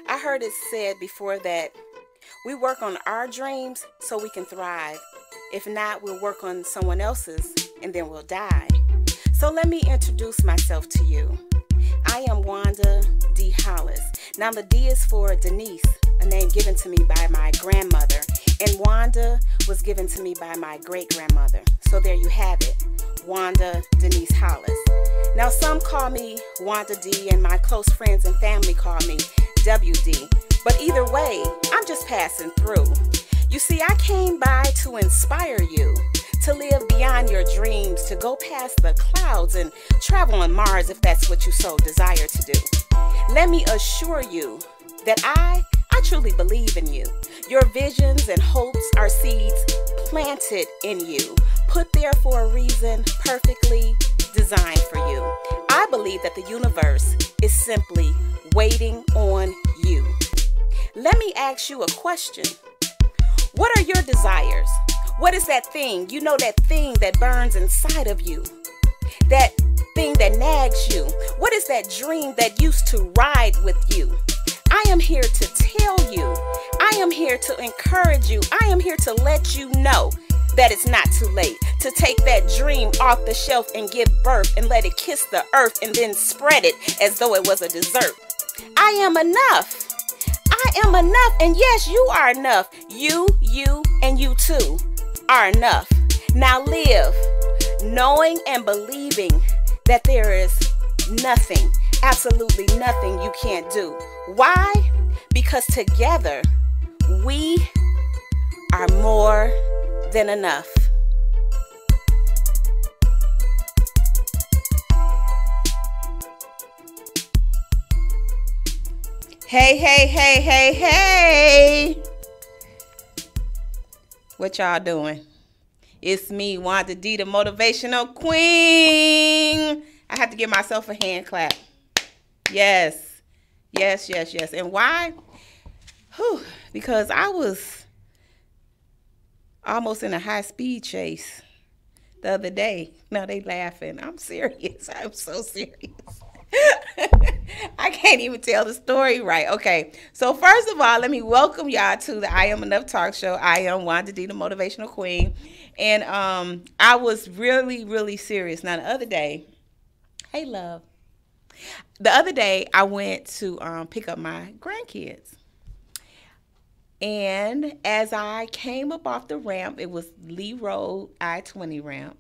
I heard it said before that we work on our dreams so we can thrive. If not, we'll work on someone else's and then we'll die. So let me introduce myself to you. I am Wanda D. Hollis. Now the D is for Denise, a name given to me by my grandmother. And Wanda was given to me by my great-grandmother. So there you have it, Wanda Denise Hollis. Now some call me Wanda D and my close friends and family call me WD. But either way, I'm just passing through. You see, I came by to inspire you to live beyond your dreams, to go past the clouds and travel on Mars if that's what you so desire to do. Let me assure you that I truly believe in you. Your visions and hopes are seeds planted in you, put there for a reason, perfectly designed for you. I believe that the universe is simply waiting on you. Let me ask you a question. What are your desires? What is that thing? You know, that thing that burns inside of you. That thing that nags you. What is that dream that used to ride with you? I am here to tell you. I am here to encourage you. I am here to let you know that it's not too late to take that dream off the shelf and give birth and let it kiss the earth and then spread it as though it was a dessert. I am enough. I am enough. And yes, you are enough. You, and you too are enough. Now live knowing and believing that there is nothing, absolutely nothing you can't do. Why? Because together we are more than enough. Hey, hey, hey, hey, hey. What y'all doing? It's me, Wanda D, the motivational queen. I have to give myself a hand clap. Yes, yes, yes, yes. And why? Whew, because I was almost in a high-speed chase the other day. No, they laughing. I'm serious. I'm so serious. I can't even tell the story right. Okay, so first of all, let me welcome y'all to the I Am Enough talk show. I am Wanda D, the motivational queen. And I was really, really serious. Now, the other day, hey, love. The other day, I went to pick up my grandkids. And as I came up off the ramp, it was Lee Road, I-20 ramp.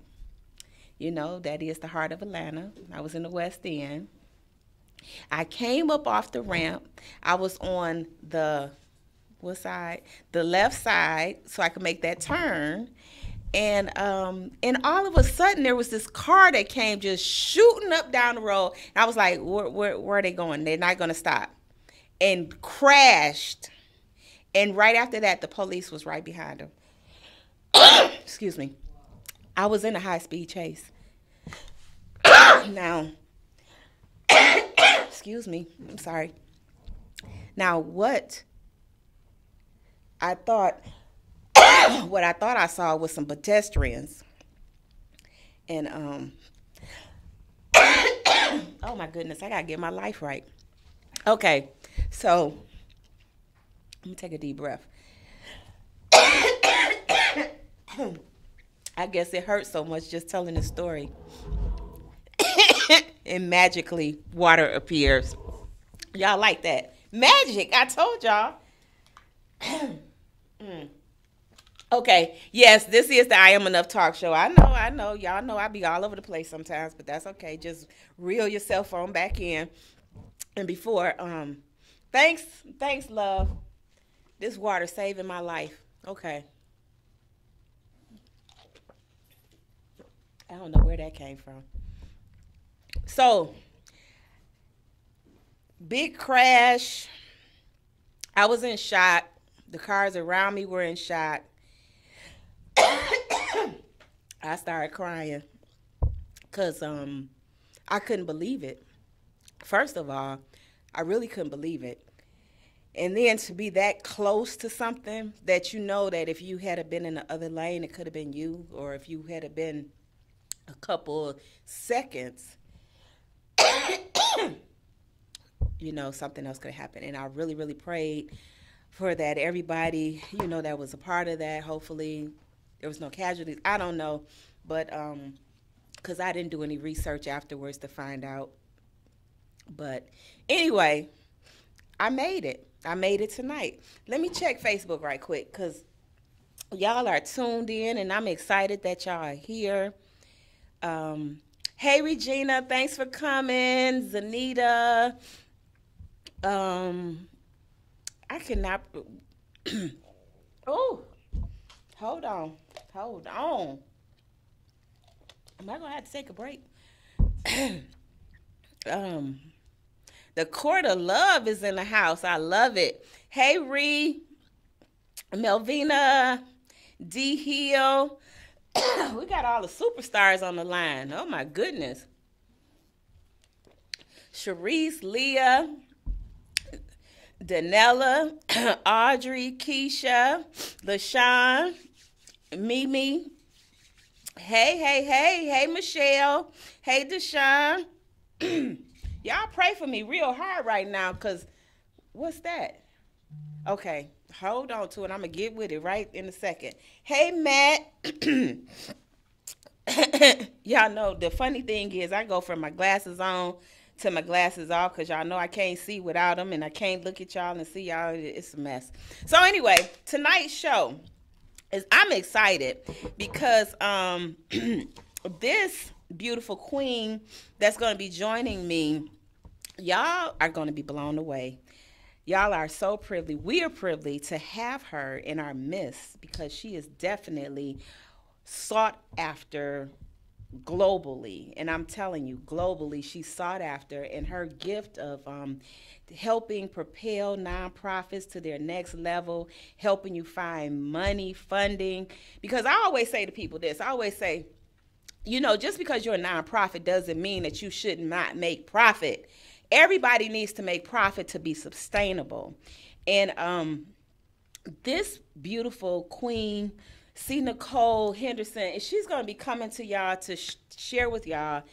You know, that is the heart of Atlanta. I was in the West End. I came up off the ramp. I was on the, what side? The left side, so I could make that turn. And all of a sudden, there was this car that came just shooting up down the road. And I was like, where are they going? They're not going to stop. And crashed. And right after that, the police was right behind them. Excuse me. I was in a high-speed chase. Now, excuse me. I'm sorry. Now, what I thought I saw was some pedestrians. And, oh, my goodness. I got to get my life right. Okay. So, let me take a deep breath. I guess it hurts so much just telling the story. And magically, water appears. Y'all like that? Magic. I told y'all. Okay. Yes, this is the I Am Enough talk show. I know. Y'all know I be all over the place sometimes, but that's okay. Just reel your cell phone back in. And before, thanks, love. This water saving my life. Okay. I don't know where that came from. So, big crash. I was in shock. The cars around me were in shock. I started crying because I couldn't believe it. First of all, I really couldn't believe it. And then to be that close to something that you know that if you had been in the other lane, it could have been you, or if you had been a couple of seconds, you know, something else could happen. And I really, really prayed for that. Everybody, you know, that was a part of that. Hopefully there was no casualties. I don't know. But because I didn't do any research afterwards to find out. But anyway, I made it. I made it tonight. Let me check Facebook right quick because y'all are tuned in and I'm excited that y'all are here. Hey, Regina, thanks for coming. Zanita. I cannot. Oh, hold on. Am I going to have to take a break? The Court of Love is in the house. I love it. Hey, Ree, Melvina, D. Hill. We got all the superstars on the line. Oh, my goodness. Sharice, Leah, Danella, Audrey, Keisha, LaShawn, Mimi. Hey, Michelle. Hey, Deshawn. Y'all pray for me real hard right now because what's that? Okay, hold on to it. I'm going to get with it right in a second. Hey, Matt. Y'all know the funny thing is I go from my glasses on to my glasses off because y'all know I can't see without them and I can't look at y'all and see y'all. It's a mess. So anyway, tonight's show is I'm excited because this beautiful queen that's going to be joining me, y'all are going to be blown away. Y'all are so privileged. We are privileged to have her in our midst because she is definitely sought after globally. And I'm telling you, globally, she's sought after. And her gift of helping propel nonprofits to their next level, helping you find money, funding. Because I always say to people this, I always say, you know, just because you're a nonprofit doesn't mean that you should not make profit. Everybody needs to make profit to be sustainable. And this beautiful queen, Nicole Henderson, she's going to be coming to y'all to share with y'all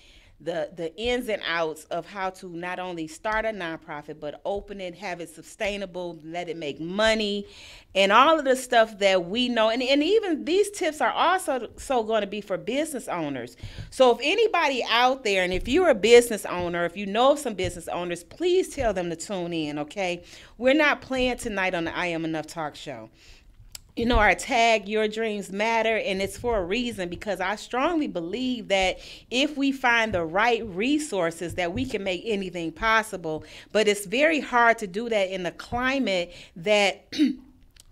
the ins and outs of how to not only start a nonprofit, but open it, have it sustainable, let it make money, and all of the stuff that we know. And even these tips are also going to be for business owners. So if anybody out there, and if you're a business owner, if you know of some business owners, please tell them to tune in, okay? We're not playing tonight on the I Am Enough talk show. You know, our tag, Your Dreams Matter, and it's for a reason because I strongly believe that if we find the right resources that we can make anything possible, but it's very hard to do that in a climate that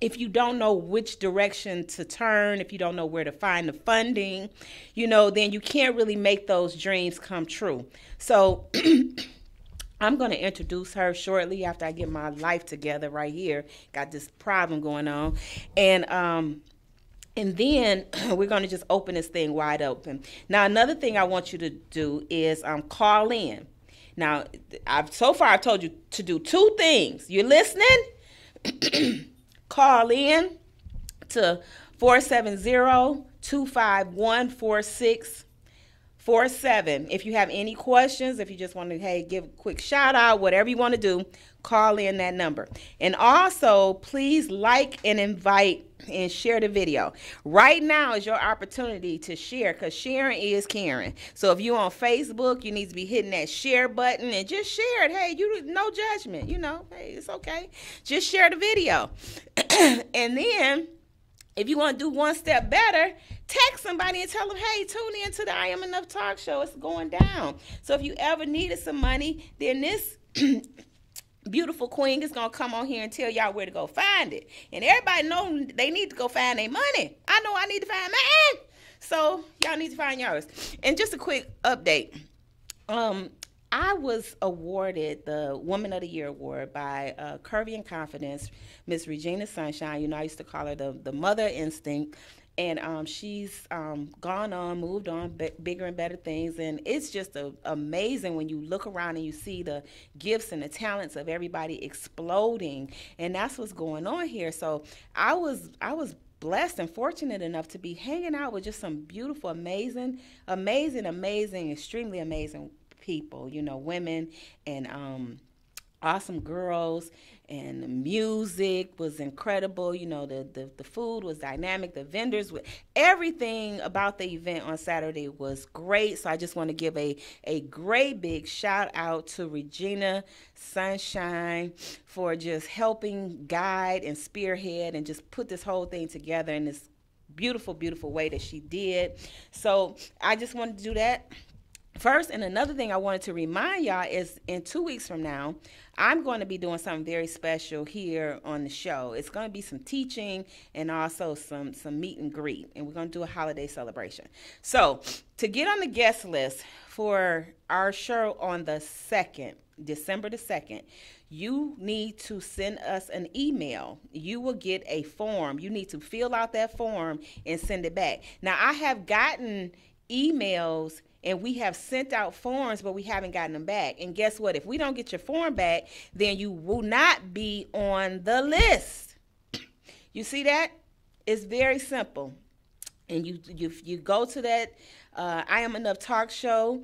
if you don't know which direction to turn, if you don't know where to find the funding, you know, then you can't really make those dreams come true. So I'm going to introduce her shortly after I get my life together right here. Got this problem going on. And then we're going to just open this thing wide open. Now, another thing I want you to do is call in. Now, so far I've told you to do two things. You're listening? Call in to 470-251-4645. 47. If you have any questions, if you just want to, hey, give a quick shout out, whatever you want to do, call in that number. And also, please like and invite and share the video. Right now is your opportunity to share, because sharing is caring. So if you're on Facebook, you need to be hitting that share button and just share it. Hey, no judgment. Hey, it's okay. Just share the video. And then, if you want to do one step better, text somebody and tell them, hey, tune in to the I Am Enough talk show. It's going down. So if you ever needed some money, then this beautiful queen is going to come on here and tell y'all where to go find it. And everybody know they need to go find their money. I know I need to find mine. So y'all need to find yours. And just a quick update. I was awarded the Woman of the Year award by Curvy and Confidence, Miss Regina Sunshine. I used to call her the mother instinct. And she's gone on, moved on, bigger and better things. And it's just amazing when you look around and you see the gifts and the talents of everybody exploding. And that's what's going on here. So I was blessed and fortunate enough to be hanging out with just some beautiful, amazing, extremely amazing people, women and awesome girls, and the music was incredible. The food was dynamic, the vendors, everything about the event on Saturday was great. So I just want to give a great big shout out to Regina Sunshine for just helping guide and spearhead and just put this whole thing together in this beautiful, beautiful way that she did. So I just wanted to do that first. And another thing I wanted to remind y'all is in 2 weeks from now, I'm going to be doing something very special here on the show. It's going to be some teaching and also some meet and greet. And we're going to do a holiday celebration. So to get on the guest list for our show on the 2nd, December the 2nd, you need to send us an email. You will get a form. You need to fill out that form and send it back. Now, I have gotten emails and we have sent out forms, but we haven't gotten them back. And guess what? If we don't get your form back, then you will not be on the list. You see that? It's very simple. And you go to that I Am Enough talk show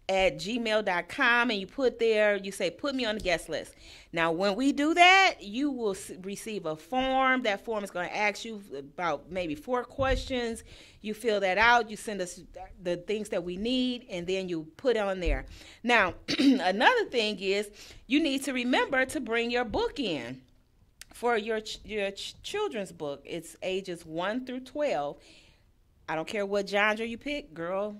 at gmail.com, and you put there, you say, put me on the guest list. Now, when we do that, you will receive a form. That form is going to ask you about maybe 4 questions. You fill that out. You send us the things that we need, and then you put it on there. Now, another thing is you need to remember to bring your book in for your children's book. It's ages 1 through 12. I don't care what genre you pick, girl,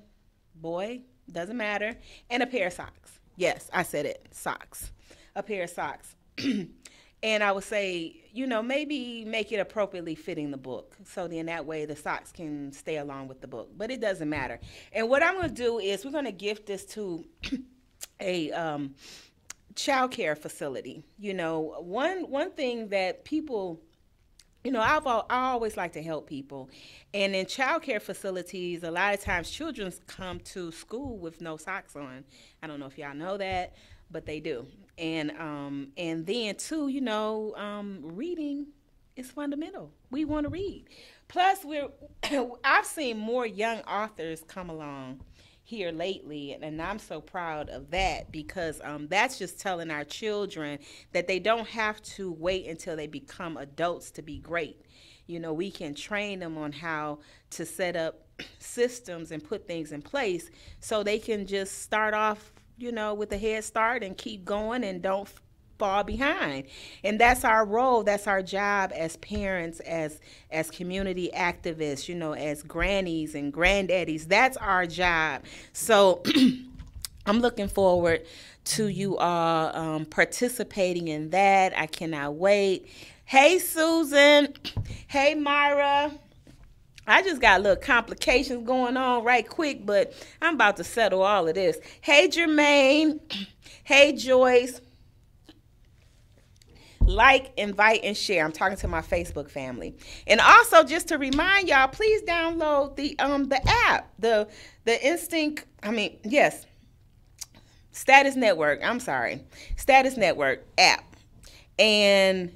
boy, doesn't matter. And a pair of socks. Yes, I said it. Socks. A pair of socks. And I would say, maybe make it appropriately fitting the book. So then that way the socks can stay along with the book. But it doesn't matter. And what I'm going to do is we're going to gift this to a child care facility. One thing that people... I always like to help people. And in child care facilities, a lot of times children come to school with no socks on. I don't know if y'all know that, but they do. And then, too, reading is fundamental. We want to read. Plus, I've seen more young authors come along here lately, and I'm so proud of that, because that's just telling our children that they don't have to wait until they become adults to be great. We can train them on how to set up systems and put things in place so they can just start off, with a head start and keep going and don't fall behind. And that's our role. That's our job as parents, as community activists, as grannies and granddaddies. That's our job. So I'm looking forward to you all participating in that. I cannot wait. Hey, Susan. Hey, Myra. I just got little complications going on right quick, but I'm about to settle all of this. Hey, Jermaine. Hey, Joyce. Like, invite, and share. I'm talking to my Facebook family. And also, just to remind y'all, please download the app, the Instinct. Status Network. Status Network app. And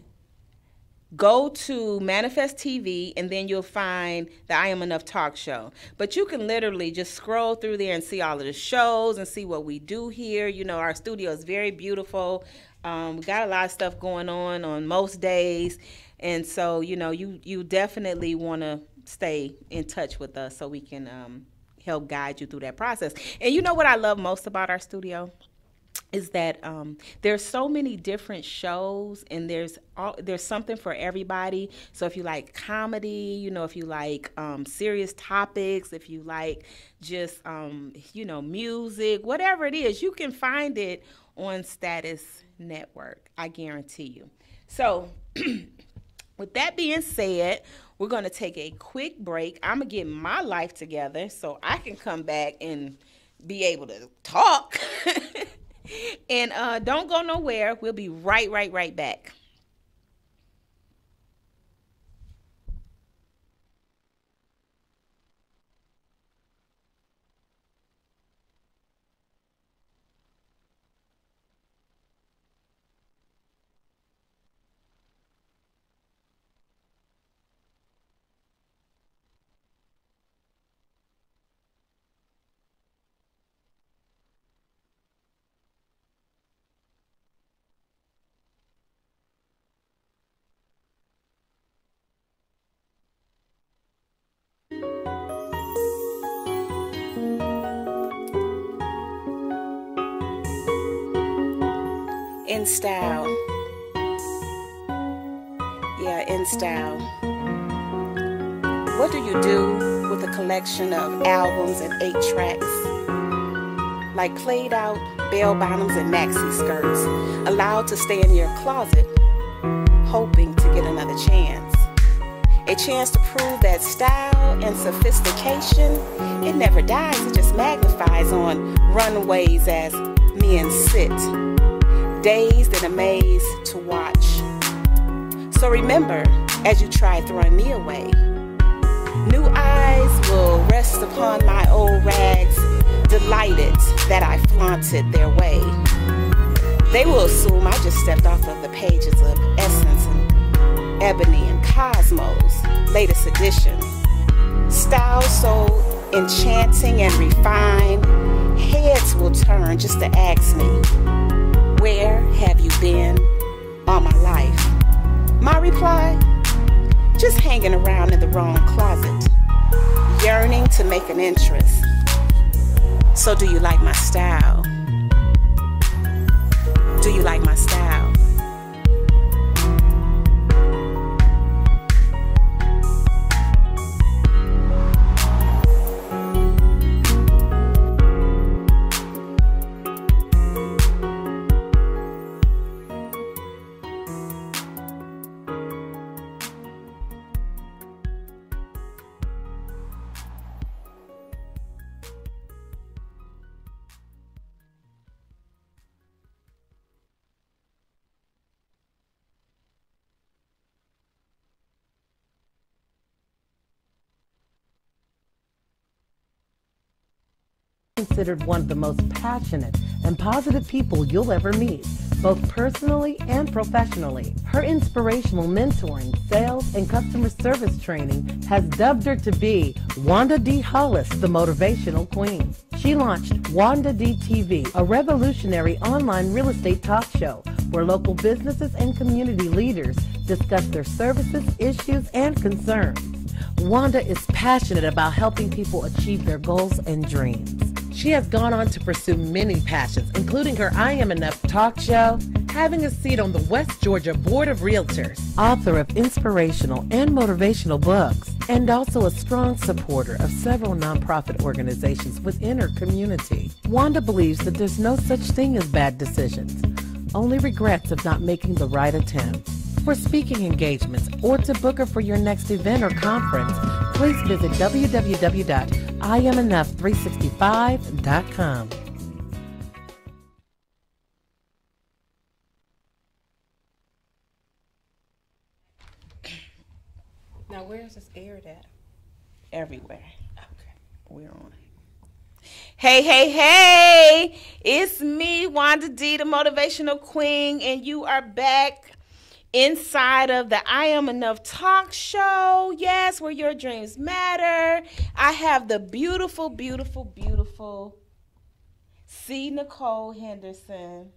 go to Manifest TV, and then you'll find the I Am Enough talk show. But you can literally just scroll through there and see all of the shows and see what we do here. You know, our studio is very beautiful. We got a lot of stuff going on most days. And so, you know, you definitely want to stay in touch with us so we can help guide you through that process. And you know what I love most about our studio? Is that there's so many different shows, and there's something for everybody. So if you like comedy, you know, if you like serious topics, if you like just you know, music, whatever it is, you can find it on Status Network. I guarantee you. So with that being said, we're going to take a quick break. I'm going to get my life together so I can come back and be able to talk. And don't go nowhere. We'll be right back. In style. Yeah, in style. What do you do with a collection of albums and 8 tracks? Like played out bell bottoms and maxi skirts, allowed to stay in your closet, hoping to get another chance. A chance to prove that style and sophistication, it never dies, it just magnifies on runways as men sit, dazed and amazed to watch. So remember, as you try throwing me away, new eyes will rest upon my old rags, delighted that I flaunted their way. They will assume I just stepped off of the pages of Essence and Ebony and Cosmo's latest edition. Style so enchanting and refined, heads will turn just to ask me, where have you been all my life? My reply, just hanging around in the wrong closet, yearning to make an interest. So do you like my style? Do you like my style? Considered one of the most passionate and positive people you'll ever meet, both personally and professionally. Her inspirational mentoring, sales, and customer service training has dubbed her to be Wanda D. Hollis, the motivational queen. She launched Wanda D TV, a revolutionary online real estate talk show where local businesses and community leaders discuss their services, issues, and concerns. Wanda is passionate about helping people achieve their goals and dreams. She has gone on to pursue many passions, including her I Am Enough talk show, having a seat on the West Georgia Board of Realtors, author of inspirational and motivational books, and also a strong supporter of several nonprofit organizations within her community. Wanda believes that there's no such thing as bad decisions, only regrets of not making the right attempt. For speaking engagements or to book her for your next event or conference, please visit www.IamEnough365.com. Now, where's this aired at? Everywhere. Okay, we're on. Hey, hey, hey! It's me, Wanda D, the motivational queen, and you are back inside of the I Am Enough talk show. Yes, where your dreams matter. I have the beautiful, beautiful, beautiful Nicole Henderson.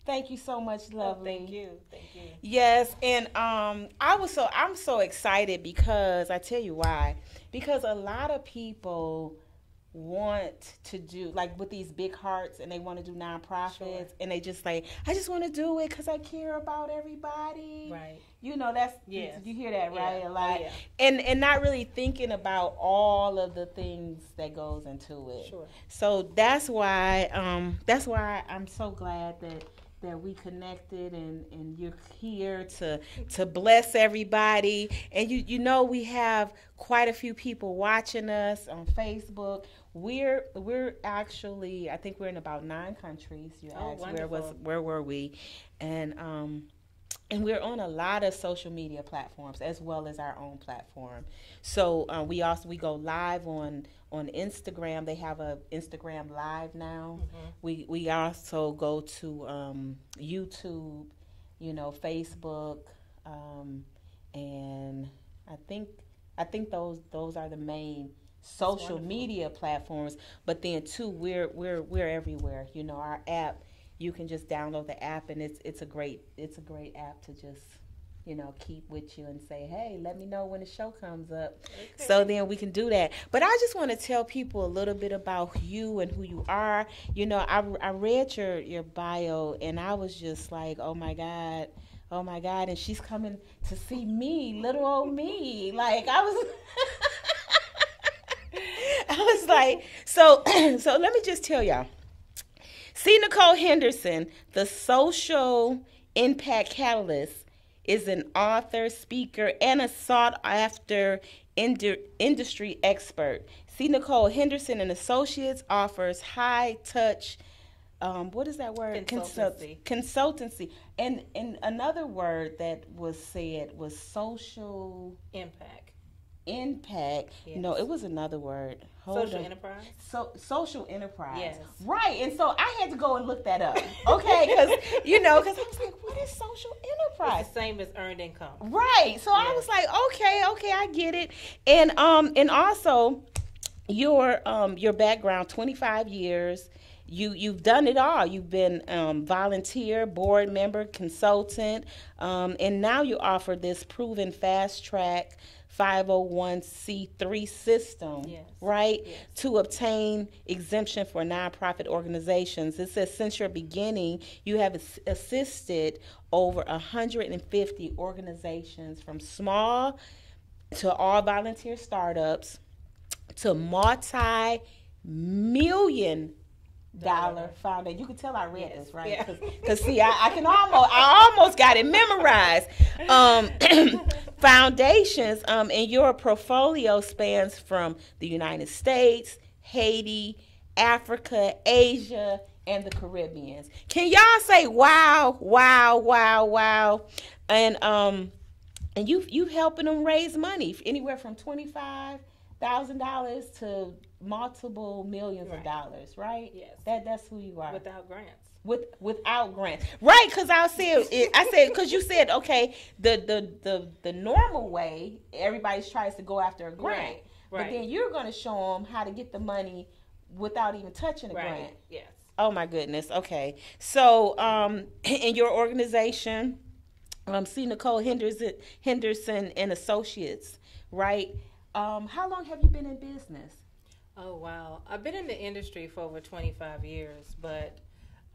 Thank you so much, lovely. Oh, thank you. Yes, and I'm so excited because I tell you why. Because a lot of people want to do like with these big hearts and they want to do nonprofits. Sure. And they just like, I just want to do it because I care about everybody. Right. You know, that's yes. You hear that, right? Yeah. A lot. Oh, yeah. And not really thinking about all of the things that goes into it. Sure. So that's why I'm so glad that we connected and you're here to bless everybody. And you know we have quite a few people watching us on Facebook. We're actually, I think we're in about 9 countries. You asked where were we? And we're on a lot of social media platforms as well as our own platform. So we go live on Instagram. They have a Instagram Live now. Mm-hmm. We also go to YouTube, Facebook, and I think those are the main social media platforms. But then too, we're everywhere. Our app. You can just download the app, and it's a great app to just keep with you and say, hey, let me know when the show comes up. Okay. So then we can do that. But I just want to tell people a little bit about you and who you are. I read your bio, and I was just like, oh my God, and she's coming to see me, little old me. Like I was like, so let me just tell y'all. Nicole Henderson, the social impact catalyst, is an author, speaker, and a sought-after industry expert. Nicole Henderson and Associates offers high-touch, what is that word? Consultancy. And another word that was said was social impact. Yes. No, it was another word. Enterprise. Social enterprise. Yes. Right. And so I had to go and look that up. Okay, because I was like, what is social enterprise? It's the same as earned income. Right. So yes. I was like, okay, I get it. And also your background, 25 years. You've done it all. You've been volunteer, board member, consultant, and now you offer this proven fast track 501c3 system, yes. Right? Yes. To obtain exemption for nonprofit organizations. It says since your beginning, you have assisted over 150 organizations from small to all volunteer startups to multi-million dollar foundation. You can tell I read this, right? Because see, I almost got it memorized. Foundations, and your portfolio spans from the United States, Haiti, Africa, Asia, and the Caribbean. Can y'all say wow? And you helping them raise money anywhere from $25,000 to multiple millions of dollars, right? Yes. That's who you are. Without grants. Without grants, right? Because I said because you said okay, the normal way everybody tries to go after a grant, right. But then you're going to show them how to get the money without even touching a grant. Yes. Oh my goodness. Okay. So in your organization, Nicole Henderson and Associates, right? How long have you been in business? Oh wow, I've been in the industry for over 25 years, but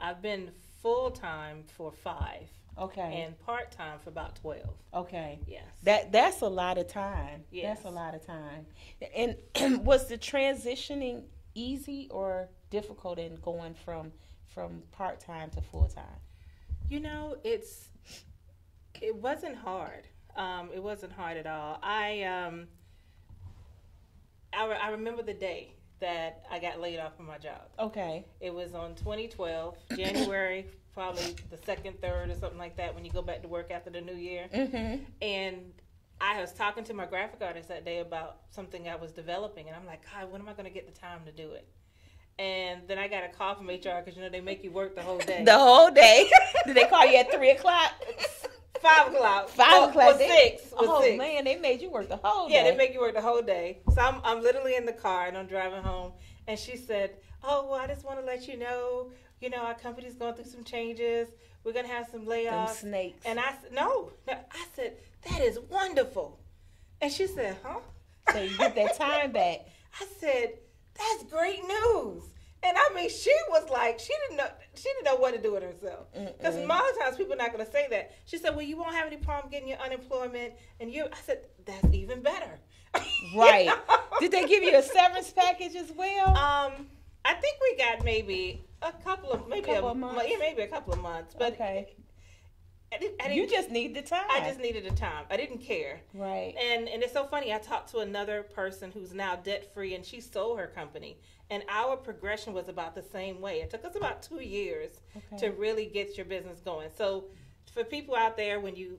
I've been full-time for 5. Okay. And part-time for about 12. Okay. Yes. That's a lot of time. Yes. That's a lot of time. And was the transitioning easy or difficult in going from part-time to full-time? It wasn't hard. It wasn't hard at all. I remember the day that I got laid off from my job. Okay. It was on 2012, January, probably the 2nd, 3rd, or something like that, when you go back to work after the new year. Mm-hmm. And I was talking to my graphic artist that day about something I was developing, and I'm like, God, when am I going to get the time to do it? And then I got a call from HR because, they make you work the whole day. The whole day? Did they call you at 3 o'clock? 5 o'clock. 5 o'clock. Was 6. Oh, 6. man, they made you work the whole day. Yeah, they make you work the whole day. So I'm literally in the car, and I'm driving home. And she said, oh, well, I just want to let you know, our company's going through some changes. We're going to have some layoffs. Them snakes. And I said, no. I said, that is wonderful. And she said, huh? So you get that time back. I said, that's great news. And I mean, she was like, she didn't know what to do with herself. Because a lot of times people are not going to say that. She said, well, you won't have any problem getting your unemployment. And I said, that's even better. Right. Did they give you a severance package as well? I think we got maybe a couple of months. Yeah, maybe a couple of months. But okay. I didn't, you just need the time. I just needed the time. I didn't care. Right. And it's so funny. I talked to another person who's now debt free, and she sold her company. And our progression was about the same way. It took us about 2 years to really get your business going. So for people out there, when you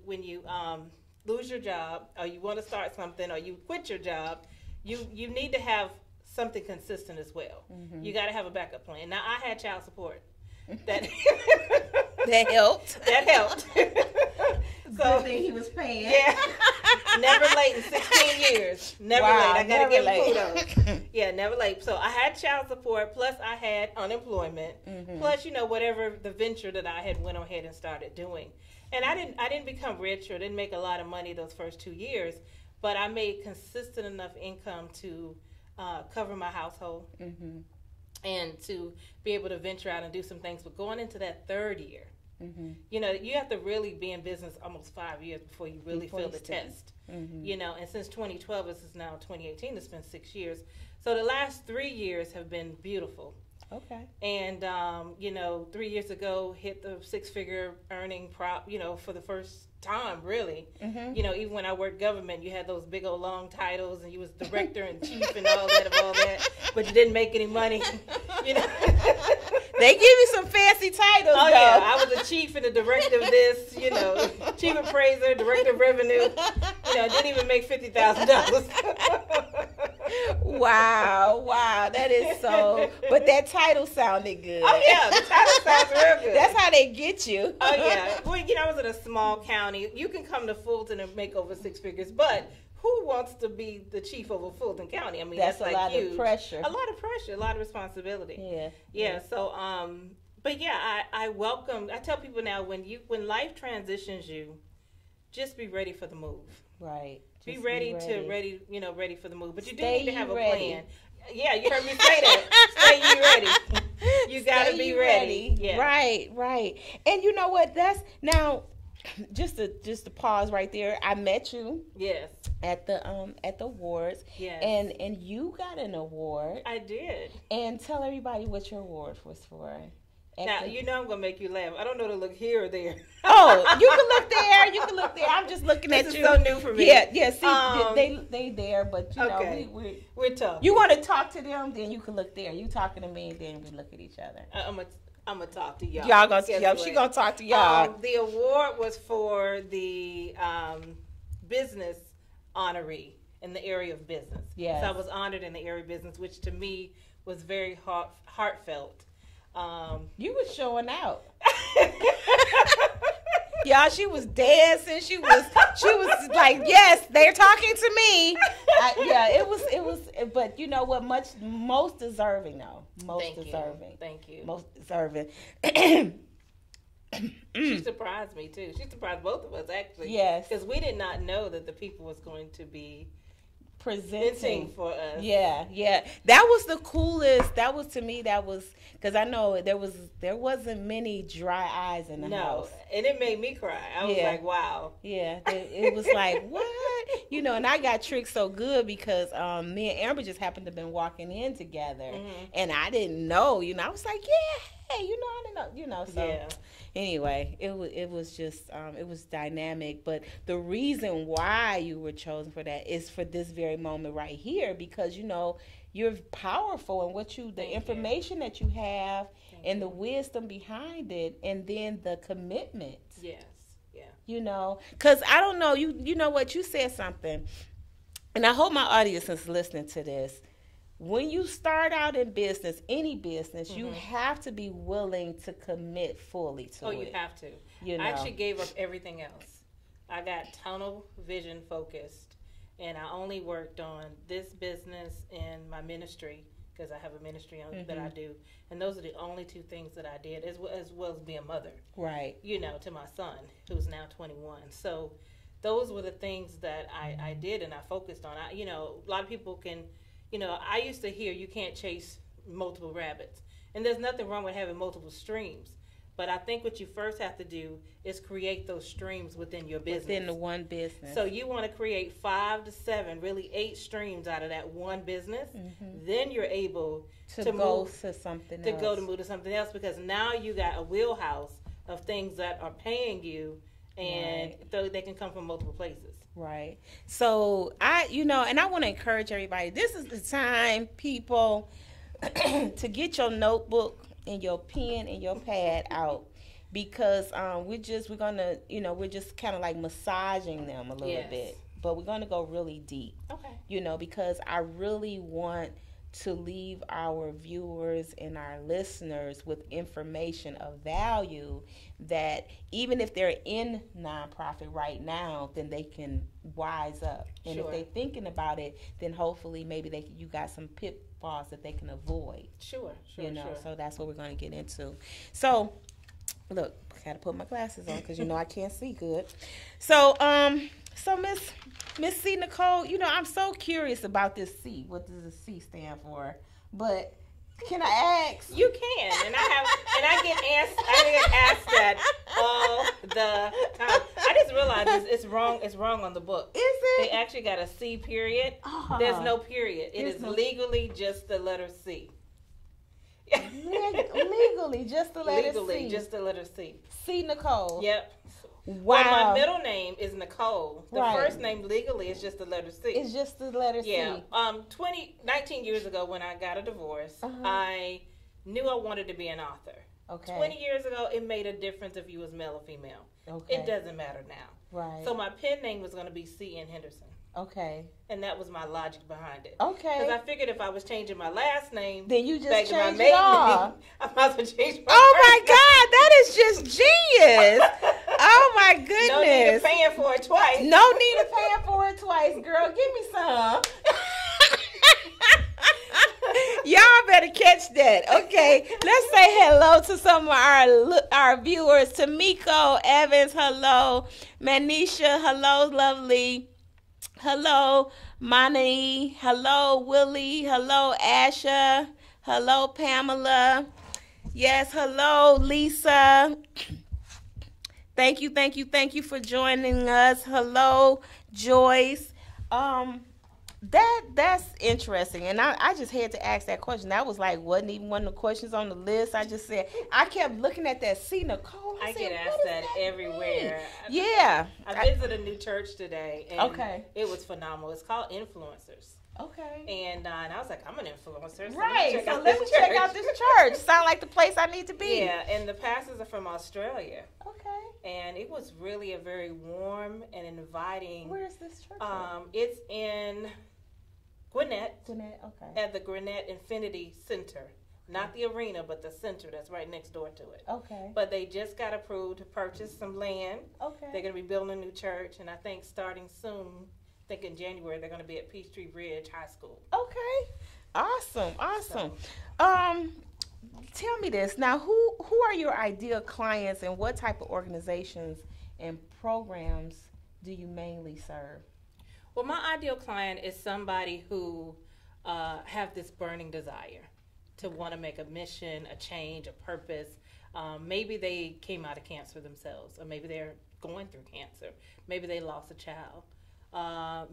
lose your job, or you want to start something, or you quit your job, you need to have something consistent as well. Mm-hmm. You got to have a backup plan. Now, I had child support. That helped. That helped. So thing he was paying. Yeah. Never late in 16 years. Never late. I gotta give him kudos. Yeah, never late. So I had child support, plus I had unemployment, plus whatever the venture that I had went ahead and started doing. And I didn't become rich or didn't make a lot of money those first 2 years, but I made consistent enough income to cover my household. Mm-hmm. And to be able to venture out and do some things. But going into that third year, you have to really be in business almost 5 years before you really feel the test. Mm-hmm. And since 2012, this is now 2018, it's been 6 years. So the last 3 years have been beautiful. Okay. And, 3 years ago, hit the 6-figure earning for the first time, really. Mm-hmm. Even when I worked government, you had those big old long titles, and you was director and chief and all that, but you didn't make any money. They give you some fancy titles. Oh, yeah. I was a chief and a director of this, chief appraiser, director of revenue. Didn't even make $50,000. Wow, that is so. But that title sounded good. Oh yeah, the title sounds real good. That's how they get you. Oh yeah. Well, I was in a small county. You can come to Fulton and make over 6 figures, but who wants to be the chief over Fulton County? I mean, that's like a lot huge. Of pressure. A lot of pressure, a lot of responsibility. Yeah. So, but yeah, I welcome. I tell people now, when life transitions you, just be ready for the move. Right. Be ready for the move. But you do need to have a plan. Yeah, you heard me say that. Stay you ready. You got to be ready. Yeah. Right. And you know what? That's now just to pause right there. I met you. Yes. At the awards. Yes. And you got an award. I did. And tell everybody what your award was for. Now, I'm going to make you laugh. I don't know to look here or there. Oh, you can look there. I'm just looking at you. This is so new for me. Yeah. See, they there, but okay. We're tough. You want to talk to them, then you can look there. You talking to me, then we look at each other. I'm gonna talk to y'all. She gonna talk to y'all. The award was for the business honoree in the area of business. Yeah. So I was honored in the area of business, which to me was very heartfelt. You was showing out. Y'all, she was dancing. She was like, yes, they're talking to me. It was. But you know what? Most deserving though. Thank you. Most deserving. She surprised me too. She surprised both of us actually. Yes. Because we did not know that the people was going to be presenting for us. Yeah. That was the coolest. That was to me. That was because I know there wasn't many dry eyes in the house. And it made me cry. I was like, wow. Yeah, it was like what and I got tricked so good because me and Amber just happened to been walking in together, and I didn't know. I was like, yeah, I didn't know. So. Yeah. Anyway, it was just it was dynamic, but the reason why you were chosen for that is for this very moment right here because you're powerful in the information that you have and the wisdom behind it, and then the commitment. Yes, yeah. Because I don't know, you know what, you said something, and I hope my audience is listening to this. When you start out in business, any business, you have to be willing to commit fully to it. Oh, you have to. I actually gave up everything else. I got tunnel vision focused, and I only worked on this business and my ministry, because I have a ministry that I do, and those are the only two things that I did, as well as be a mother, right? To my son, who's now 21. So those were the things that I did and I focused on. A lot of people can, I used to hear you can't chase multiple rabbits, and there's nothing wrong with having multiple streams. But I think what you first have to do is create those streams within your business. Within the one business. So you want to create 5 to 7, really 8 streams out of that one business. Then you're able to move to something else. Because now you got a wheelhouse of things that are paying you, and so they can come from multiple places. Right. So and I want to encourage everybody. This is the time, people, to get your notebook and your pen and your pad out, because we're just kind of like massaging them a little bit, but we're going to go really deep. Okay. Because I really want to leave our viewers and our listeners with information of value that even if they're in nonprofit right now, then they can wise up. And if they're thinking about it, then hopefully maybe you got some pitfalls that they can avoid. Sure. So that's what we're going to get into. So, look, I got to put my glasses on because I can't see good. So, Miss C. Nicole, I'm so curious about this C. What does the C stand for? But can I ask? You can, and I get asked that all the time. I just realized it's wrong. It's wrong on the book. Is it? They actually got a C period. There's no period. It is legally just the letter C. Legally, just the letter C. Legally, just the letter C. C.19. Yep. Wow. Well, my middle name is Nicole. The first name legally is just the letter C. It's just the letter C. Yeah. 19 years ago when I got a divorce, I knew I wanted to be an author. Okay. 20 years ago, it made a difference if you was male or female. Okay. It doesn't matter now. Right. So my pen name was going to be C. N. Henderson. Okay. And that was my logic behind it. Okay. Because I figured if I was changing my last name, then you just back change to my it maiden all. name, I might as well change my my first God, that is just genius. Oh my goodness. No need of paying for it twice. No need of paying for it twice, girl. Give me some. Y'all better catch that. Okay, let's say hello to some of our viewers. Tamiko Evans, hello. Manisha, hello, lovely. Hello, Mani. Hello, Willie. Hello, Asha. Hello, Pamela. Yes, hello, Lisa. Thank you for joining us. Hello, Joyce. That's interesting, and I just had to ask that question. That was like wasn't even one of the questions on the list. I just said I kept looking at that. See, Nicole. I get asked that everywhere. Yeah, I visited a new church today, and okay, it was phenomenal. It's called Influencers. Okay. And I was like, I'm an influencer. So right. So let me check out this church. Sound like the place I need to be. Yeah, and the pastors are from Australia. Okay. And it was really a very warm and inviting. Where is this church? It's in Gwinnett. Gwinnett, okay. At the Gwinnett Infinity Center. Not the arena, but the center that's right next door to it. Okay. But they just got approved to purchase some land. Okay. They're going to be building a new church, and I think starting soon, I think in January, they're going to be at Peachtree Bridge High School. Okay. Awesome. So, tell me this. Now, who are your ideal clients, and what type of organizations and programs do you mainly serve? Well, my ideal client is somebody who have this burning desire to want to make a mission, a change, a purpose. Maybe they came out of cancer themselves, or maybe they're going through cancer. Maybe they lost a child.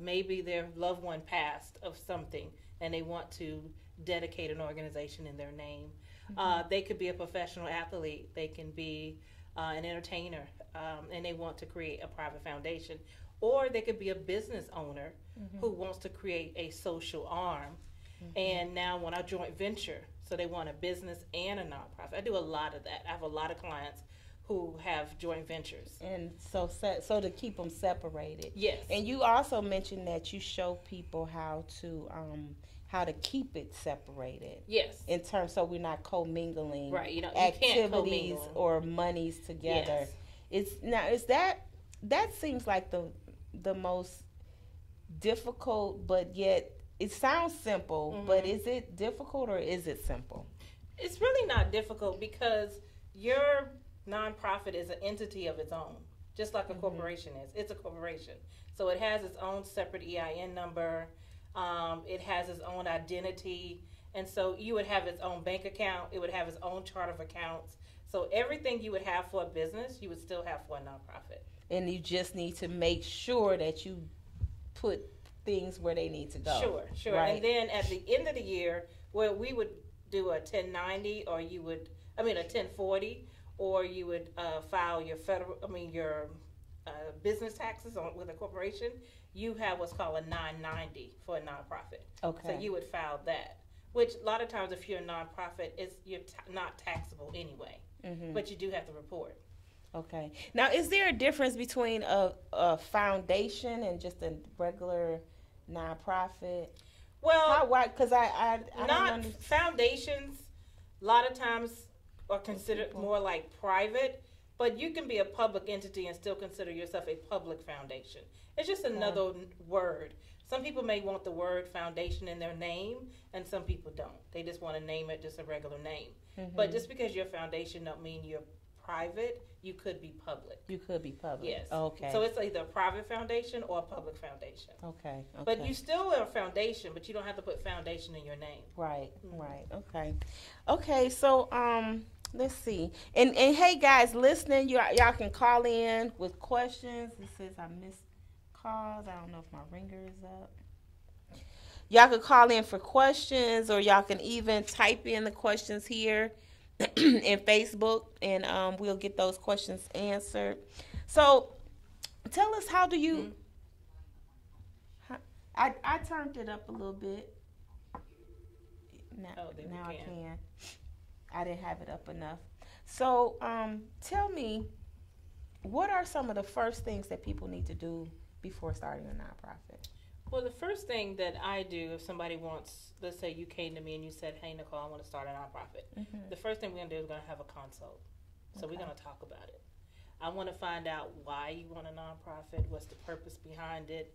Maybe their loved one passed of something, and they want to dedicate an organization in their name. Mm-hmm. They could be a professional athlete. They can be an entertainer, and they want to create a private foundation. Or they could be a business owner who wants to create a social arm, and now want a joint venture. So they want a business and a nonprofit. I do a lot of that. I have a lot of clients who have joint ventures. And so to keep them separated. Yes. And you also mentioned that you show people how to keep it separated. Yes. In terms, so we're not commingling right. You activities or monies together. Yes. Is that that seems like the most difficult, but yet it sounds simple. But is it difficult or is it simple? It's really not difficult because your nonprofit is an entity of its own, just like a corporation is. It's a corporation. So it has its own separate EIN number. It has its own identity. And so you would have its own bank account. It would have its own chart of accounts. So everything you would have for a business, you would still have for a nonprofit. And you just need to make sure that you put things where they need to go. Sure. Right. And then at the end of the year, where we would do a 1090 or a 1040, or you would file your your business taxes with a corporation, you have what's called a 990 for a nonprofit. Okay. So you would file that, which a lot of times if you're a nonprofit, you're not taxable anyway, but you do have to report. Okay. Now, is there a difference between a foundation and just a regular nonprofit? Well, why? Because I don't understand. Foundations, a lot of times are considered more like private, but you can be a public entity and still consider yourself a public foundation. It's just another word. Some people may want the word foundation in their name, and some people don't. They just want to name it just a regular name. But just because you're a foundation don't mean you're private. You could be public. You could be public. Yes. Okay. So it's either a private foundation or a public foundation. Okay. But you still are a foundation, but you don't have to put foundation in your name. Right. Okay. So let's see. And hey guys, listening, y'all can call in with questions. It says I missed calls. I don't know if my ringer is up. Y'all can call in for questions, or y'all can even type in the questions here in Facebook, and we'll get those questions answered. So tell us, how do you I turned it up a little bit. Now I can. I didn't have it up enough. So tell me, what are some of the first things that people need to do before starting a nonprofit? Well, the first thing that I do if somebody wants, let's say you came to me and you said, hey, Nicole, I want to start a nonprofit. The first thing we're going to do is going to have a consult. So we're going to talk about it. I want to find out why you want a nonprofit, what's the purpose behind it,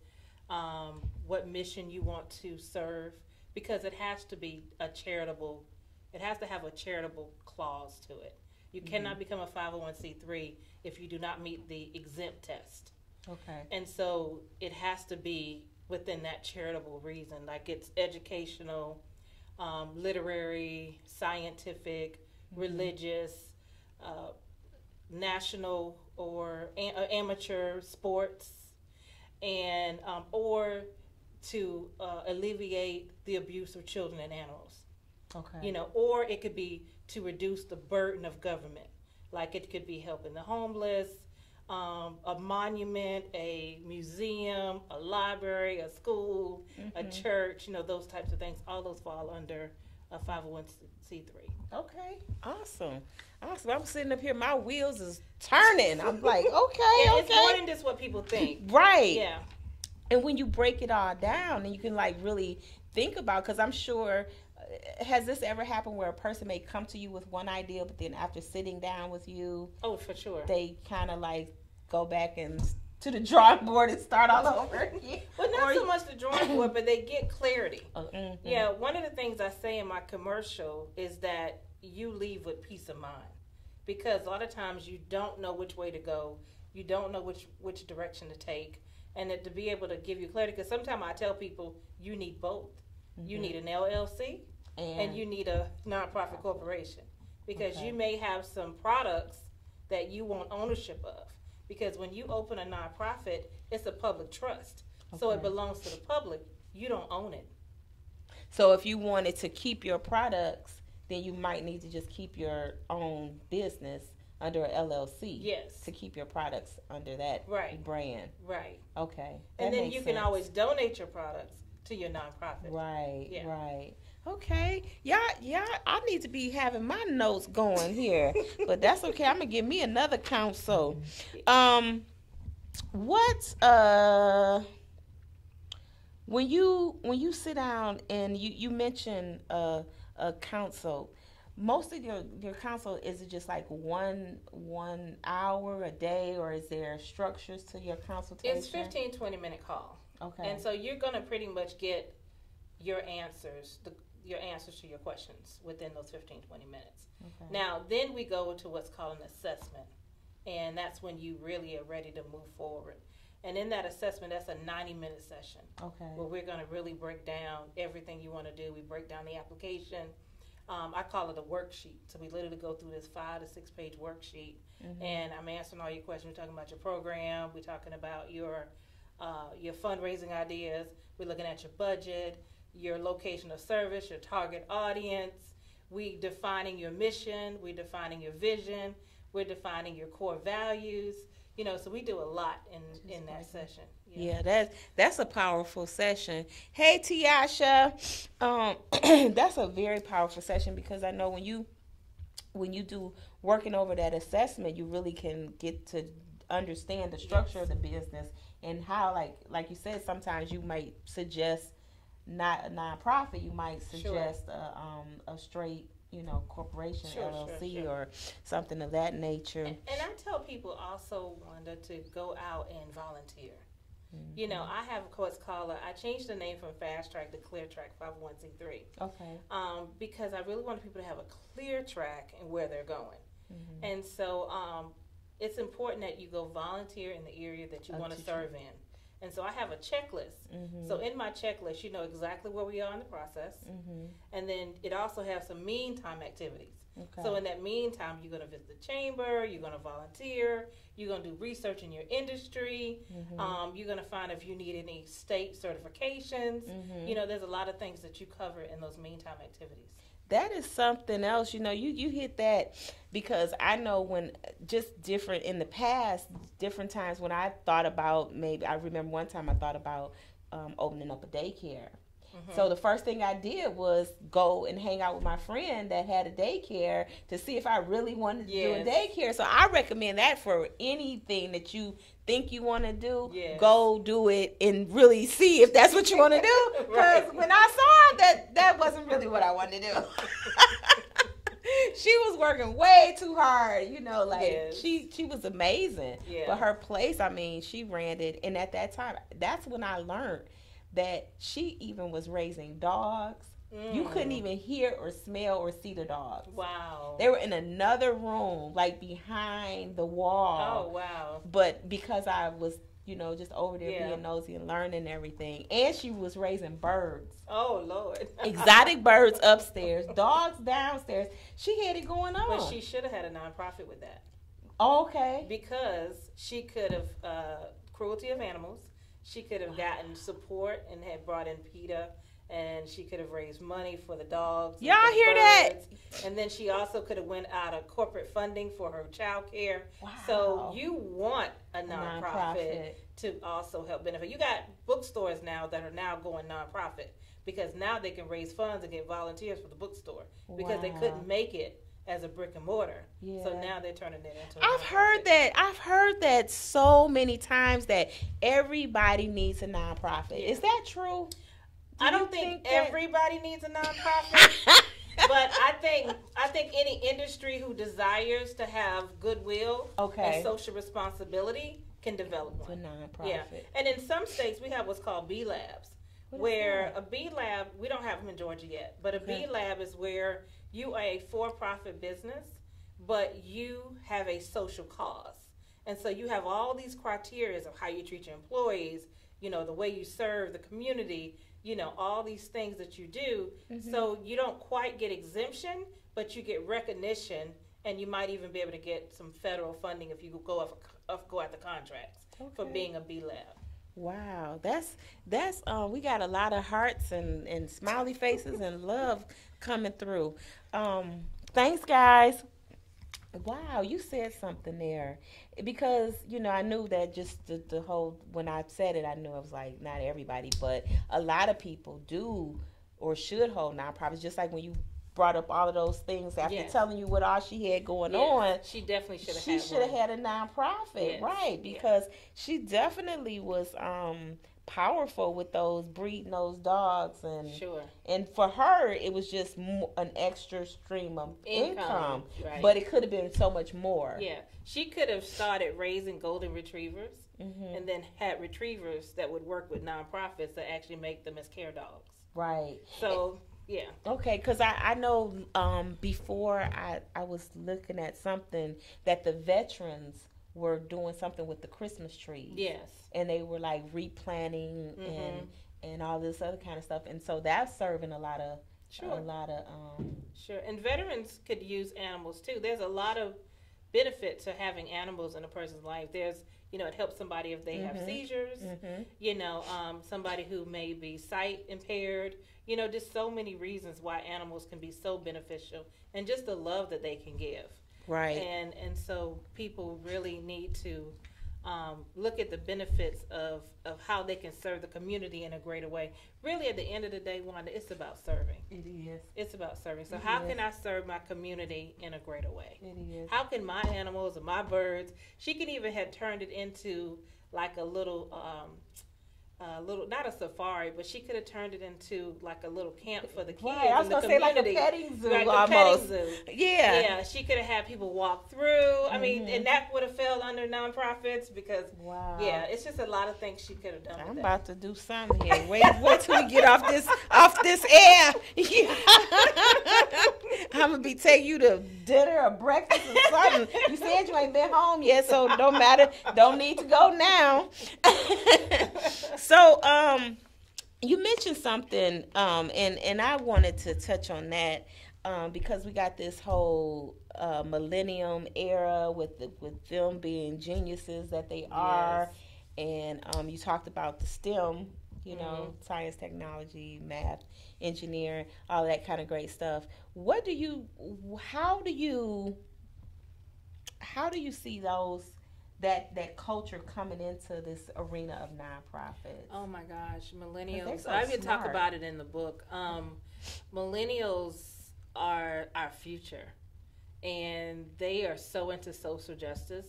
what mission you want to serve, because it has to be it has to have a charitable clause to it. You cannot become a 501c3 if you do not meet the exempt test. Okay. And so it has to be within that charitable reason, like it's educational, literary, scientific, religious, national or amateur sports, and or to alleviate the abuse of children and animals. Okay. Or it could be to reduce the burden of government, like it could be helping the homeless, a monument, a museum, a library, a school, a church, those types of things. All those fall under a 501c3. Okay. Awesome. I'm sitting up here, my wheels is turning. I'm like, okay. It's more than just what people think. Right. Yeah. And when you break it all down and you can really think about, because I'm sure, has this ever happened where a person may come to you with one idea, but then after sitting down with you, oh, for sure, they kind of go back and to the drawing board and start all over again? Well, not so much the drawing board, but they get clarity. Yeah, one of the things I say in my commercial is that you leave with peace of mind, because a lot of times you don't know which way to go, you don't know which direction to take, and to be able to give you clarity, because sometimes I tell people you need both. You need an LLC and you need a nonprofit corporation, because you may have some products that you want ownership of, because when you open a nonprofit, it's a public trust, so it belongs to the public. You don't own it. So if you wanted to keep your products, then you might need to just keep your own business under an LLC. Yes. To keep your products under that brand. Right. Okay. And then you can always donate your products to your nonprofit. Right. Yeah. Right. Okay. Yeah, I need to be having my notes going here. But that's okay. I'm gonna give me another counsel. When you sit down and you mention a counsel, most of your consult, is it just like one hour a day, or is there structures to your consultation? It's 15, 20-minute call. Okay. And so you're going to pretty much get your answers, your answers to your questions within those 15, 20 minutes. Okay. Now, then we go to what's called an assessment. And that's when you really are ready to move forward. And in that assessment, that's a 90-minute session. Okay. Where we're going to really break down everything you want to do. We break down the application. I call it a worksheet. So we literally go through this 5 to 6 page worksheet. Mm-hmm. And I'm answering all your questions. We're talking about your program. We're talking about your fundraising ideas. We're looking at your budget, your location of service, your target audience. We defining your mission. We're defining your vision. We're defining your core values. You know, so we do a lot in that session. Yeah, that's a powerful session. Hey, Tiasha, that's a very powerful session, because I know when you do working over that assessment, you really can get to understand the structure of the business and how, like you said, sometimes you might suggest not a nonprofit, you might suggest a straight, corporation, LLC, or something of that nature. And I tell people also, Wanda, to go out and volunteer. Mm-hmm. I have what's called I changed the name from Fast Track to Clear Track 501c3. Okay. Because I really want people to have a clear track and where they're going. Mm-hmm. And so it's important that you go volunteer in the area that you want to serve in. And so I have a checklist. Mm-hmm. So in my checklist, you know exactly where we are in the process. Mm-hmm. And then it also has some meantime activities. Okay. So in that meantime, you're going to visit the chamber, you're going to volunteer, you're going to do research in your industry, mm-hmm. You're going to find if you need any state certifications. Mm-hmm. There's a lot of things that you cover in those meantime activities. That is something else, you hit that, because I know when just different in the past, different times when I thought about, maybe I remember one time I thought about opening up a daycare. Mm-hmm. So the first thing I did was go and hang out with my friend that had a daycare to see if I really wanted to do a daycare. So I recommend that for anything that you think you want to do. Yes. Go do it and really see if that's what you want to do. Because when I saw that wasn't really what I wanted to do. She was working way too hard, she was amazing. Yeah. But her place, she ran it. And at that time, that's when I learned that she even was raising dogs. You couldn't even hear or smell or see the dogs. Wow. They were in another room, like behind the wall. Oh, wow. But because I was, just over there being nosy and learning everything. And she was raising birds. Oh, Lord. Exotic birds upstairs, dogs downstairs. She had it going on. But she should have had a nonprofit with that. Okay. Because she could have, cruelty of animals, she could have gotten support and had brought in PETA, and she could have raised money for the dogs. Y'all hear that? And then she also could have went out of corporate funding for her child care. Wow. So you want a nonprofit to also help benefit. You got bookstores now that are now going nonprofit, because now they can raise funds and get volunteers for the bookstore, because they couldn't make it as a brick and mortar. Yeah. So now they're turning it into I've heard that so many times, that everybody needs a nonprofit. Yeah. Is that true? I don't think everybody needs a nonprofit. But I think any industry who desires to have goodwill and social responsibility can develop one. A nonprofit. Yeah. And in some states we have what's called B Labs. Where a B Lab, we don't have them in Georgia yet, but a B Lab is where you are a for-profit business, but you have a social cause. And so you have all these criteria of how you treat your employees, the way you serve the community, all these things that you do. Mm-hmm. So you don't quite get exemption, but you get recognition, and you might even be able to get some federal funding if you go out the contracts for being a B Lab. Wow, that's we got a lot of hearts and smiley faces and love coming through. Thanks, guys. Wow, you said something there, because I knew that just the whole, when I said it, I knew it was like not everybody, but a lot of people do or should hold nonprofits. Just like when you brought up all of those things after telling you what all she had going on. She definitely should have. She should have had a nonprofit, right? Because she definitely was powerful with those breeding those dogs, and Sure. and for her it was just an extra stream of income. Right. But it could have been so much more. Yeah, she could have started raising golden retrievers, and then had retrievers that would work with nonprofits to actually make them as care dogs. Right. So yeah. Okay, because I know before I was looking at something that the veterans were doing something with the Christmas trees. Yes. And they were like replanting and all this other kind of stuff, and so that's serving a lot of Sure. And veterans could use animals too. There's a lot of benefit to having animals in a person's life. There's, it helps somebody if they have seizures, somebody who may be sight impaired, just so many reasons why animals can be so beneficial, and just the love that they can give. Right. And so people really need to look at the benefits of how they can serve the community in a greater way. Really, at the end of the day, Wanda, it's about serving. It is. It's about serving. So how can I serve my community in a greater way? It is. How can my animals or my birds, she could even have turned it into like a little, not a safari, but she could have turned it into like a little camp for the kids. Right, I was going to say like a petting zoo almost. Petting zoo. Yeah. Yeah, she could have had people walk through. I mean, and that would have fell under nonprofits because, yeah, it's just a lot of things she could have done. I'm about to do something here. Wait till we get off this air. I'm going to be taking you to dinner or breakfast or something. You said you ain't been home yet, so don't matter. Don't need to go now. So, you mentioned something, and I wanted to touch on that because we got this whole millennium era with them being geniuses that they are, and you talked about the STEM, science, technology, math, engineering, all that kind of great stuff. How do you see those? That culture coming into this arena of nonprofits. Oh my gosh, millennials! So I even smart. talk about it in the book. Millennials are our future, and they are so into social justice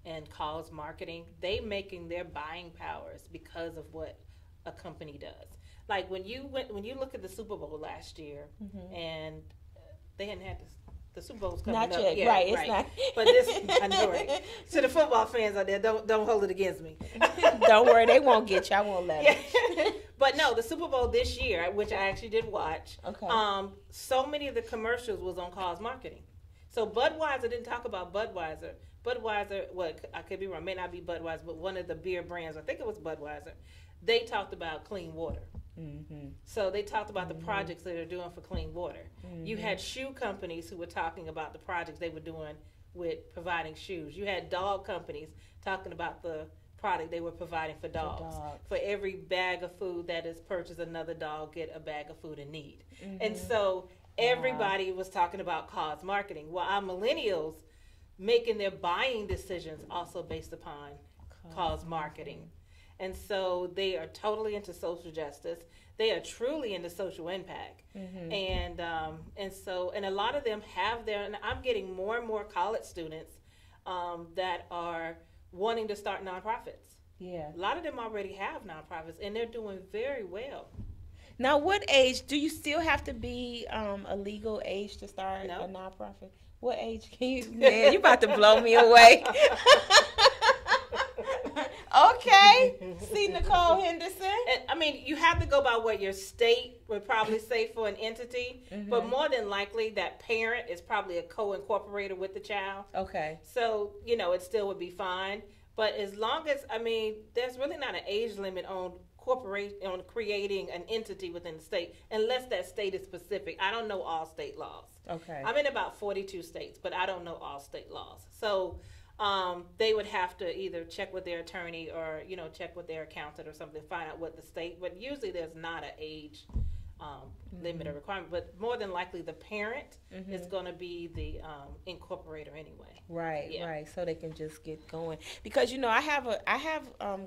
and cause marketing. They making their buying powers because of what a company does. Like when you look at the Super Bowl last year, and they hadn't had this. The Super Bowl's coming not up. yet, Yeah, right? It's not. But this, I know, right? So the football fans out there, don't hold it against me. Don't worry, they won't get you. I won't let them. But no, the Super Bowl this year, which I actually did watch. Okay. So many of the commercials was on cause marketing. So Budweiser didn't talk about Budweiser. Budweiser, I could be wrong, may not be Budweiser, but one of the beer brands, I think it was Budweiser. They talked about clean water. So they talked about the projects that they're doing for clean water. You had shoe companies who were talking about the projects they were doing with providing shoes. You had dog companies talking about the product they were providing for dogs. For every bag of food that is purchased, another dog get a bag of food in need. And so everybody was talking about cause marketing. Well, our millennials making their buying decisions also based upon cause marketing. And so they are totally into social justice. They are truly into social impact. And a lot of them have and I'm getting more and more college students that are wanting to start nonprofits. Yeah. A lot of them already have nonprofits, and they're doing very well. Now, what age do you still have to be a legal age to start a nonprofit? What age can you? Man, you about to blow me away. Okay. See, Nicole Henderson. And, I mean, you have to go by what your state would probably say for an entity, but more than likely that parent is probably a co-incorporator with the child. Okay. So, it still would be fine. But as long as, there's really not an age limit on creating an entity within the state, unless that state is specific. I don't know all state laws. Okay. I'm in about 42 states, but I don't know all state laws. So they would have to either check with their attorney or, check with their accountant or something, find out what the state, but usually there's not an age limit or requirement, but more than likely the parent is going to be the incorporator anyway. Right, right. So they can just get going. Because, I have